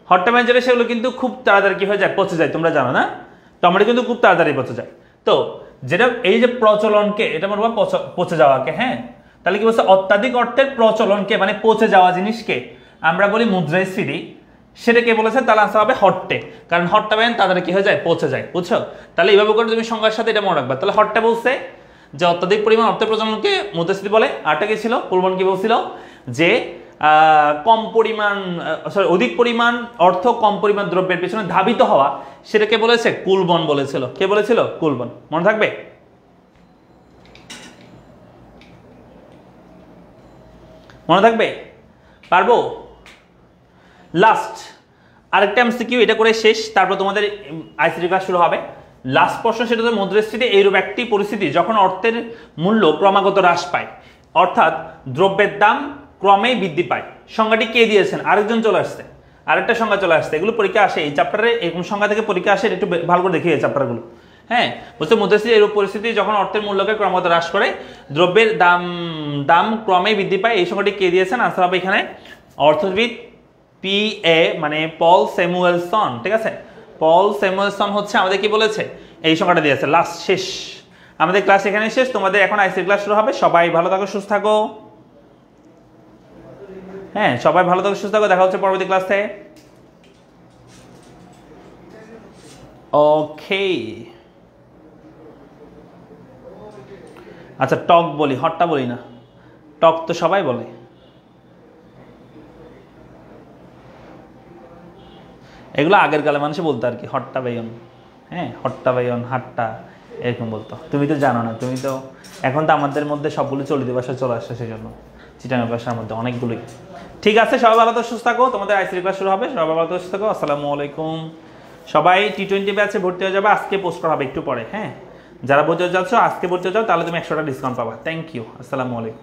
হট্টাবায়ন যেটা, সেগুলো কিন্তু খুব তাড়াতাড়ি কি হয়ে যায়? পচে যায়। তোমরা জানো না, টমেটো কিন্তু খুব তাড়াতাড়ি পচে যায়। তো যেটা এই যে প্রচলনকে, এটা বলবো পচে যাওয়াকে। হ্যাঁ তাহলে কি বলছে? অত্যাধিক অর্থের প্রচলনকে মানে পচে যাওয়া জিনিসকে আমরা বলি মুদ্রাস্ফীতি। সেটা কে বলেছে? তাহলে আসা হবে হট্টে, কারণ হট্টাবায়ন তাড়াতাড়ি কি হয়ে যায়? পচে যায়। বুঝছো? তাহলে এইভাবে করে তুমি সংজ্ঞার সাথে এটা মনে রাখবা। তাহলে হট্টে বলছে যে অত্যাধিক পরিমাণ অর্থের প্রচলনকে মুদ্রাস্ফীতি বলে। আরটা কি ছিল? কুলবন কি বলছিল? যে অধিক পরিমাণ অর্থ কম পরিমাণ দ্রব্যের পিছনে ধাবিত হওয়া, সেটাকে বলেছে কুলবন বলেছিল। কে বলেছিল? কুলবন। মনে থাকবে? মনে থাকবে? পারবো? লাস্ট আরেকটা এমসিকিউ, এটা করে শেষ, তারপর তোমাদের আইসিটি ক্লাস শুরু হবে। লাস্ট প্রশ্ন, সেটা হচ্ছে মুদ্রাস্ফীতি এইরূপ একটি পরিস্থিতি যখন অর্থের মূল্য ক্রমাগত হ্রাস পায়, অর্থাৎ দ্রব্যের দাম ক্রমেই বৃদ্ধি পায়। সংজ্ঞাটি কে দিয়েছেন? আরেকজন চলে আসছে, আরেকটা সংজ্ঞা চলে আসছে। এগুলো পরীক্ষা আসে, এই চ্যাপ্টারে এরকম সংজ্ঞা থেকে পরীক্ষা আসে, একটু ভালো করে দেখি এই চ্যাপ্টারগুলো। হ্যাঁ বলছে মুদ্রাস্ফীতি এইরূপ পরিস্থিতি যখন অর্থের মূল্যকে ক্রমাগত হ্রাস করে দ্রব্যের দাম ক্রমেই বৃদ্ধি পায়। এই সংজ্ঞাটি কে দিয়েছেন? আনসার হবে এখানে অর্থবিদ PA মানে পল স্যামুয়েলসন। ঠিক আছে, পল স্যামুয়েলসন হচ্ছে আমাদের কি বলেছে? এই সংখ্যাটা দিয়েছে। লাস্ট শেষ, আমাদের ক্লাস এখানে শেষ। তোমাদের এখন আইসি ক্লাস শুরু হবে। সবাই ভালো থাকো, সুস্থ থাকো। হ্যাঁ সবাই ভালো থাকো, সুস্থ থাকো। দেখা হচ্ছে পরবর্তী ক্লাসে। ওকে আচ্ছা, টক বলি, হট্টা বলি না। টক তো সবাই বলে। এগুলো আগের কালে মানুষে বলতো আর কি, হট্টা বাইয়ন, হ্যাঁ হট্টা বাইয়ন, হাট্টা, এরকম বলতো। তুমি তো জানো না, তুমি তো এখন তো আমাদের মধ্যে সবগুলো চলিত ভাষা চলে আসছে, সেই জন্য চিটাগাং ভাষার মধ্যে অনেকগুলোই। ঠিক আছে, সবাই ভালো তো সুস্থ থাকো, তোমাদের আইসিডি ক্লাস শুরু হবে, সবাই ভালো তো সুস্থ থাকো। আসসালামু আলাইকুম। সবাই T20 ব্যাচে ভর্তি হয়ে যাবে, আজকে পোস্ট করা হবে একটু পরে। হ্যাঁ, যারা ভর্তি হয়ে যাচ্ছ আজকে ভর্তি হয়ে যাও, তাহলে তুমি 100 টাকা ডিসকাউন্ট পাবা। থ্যাংক ইউ, আসসালামু আলাইকুম।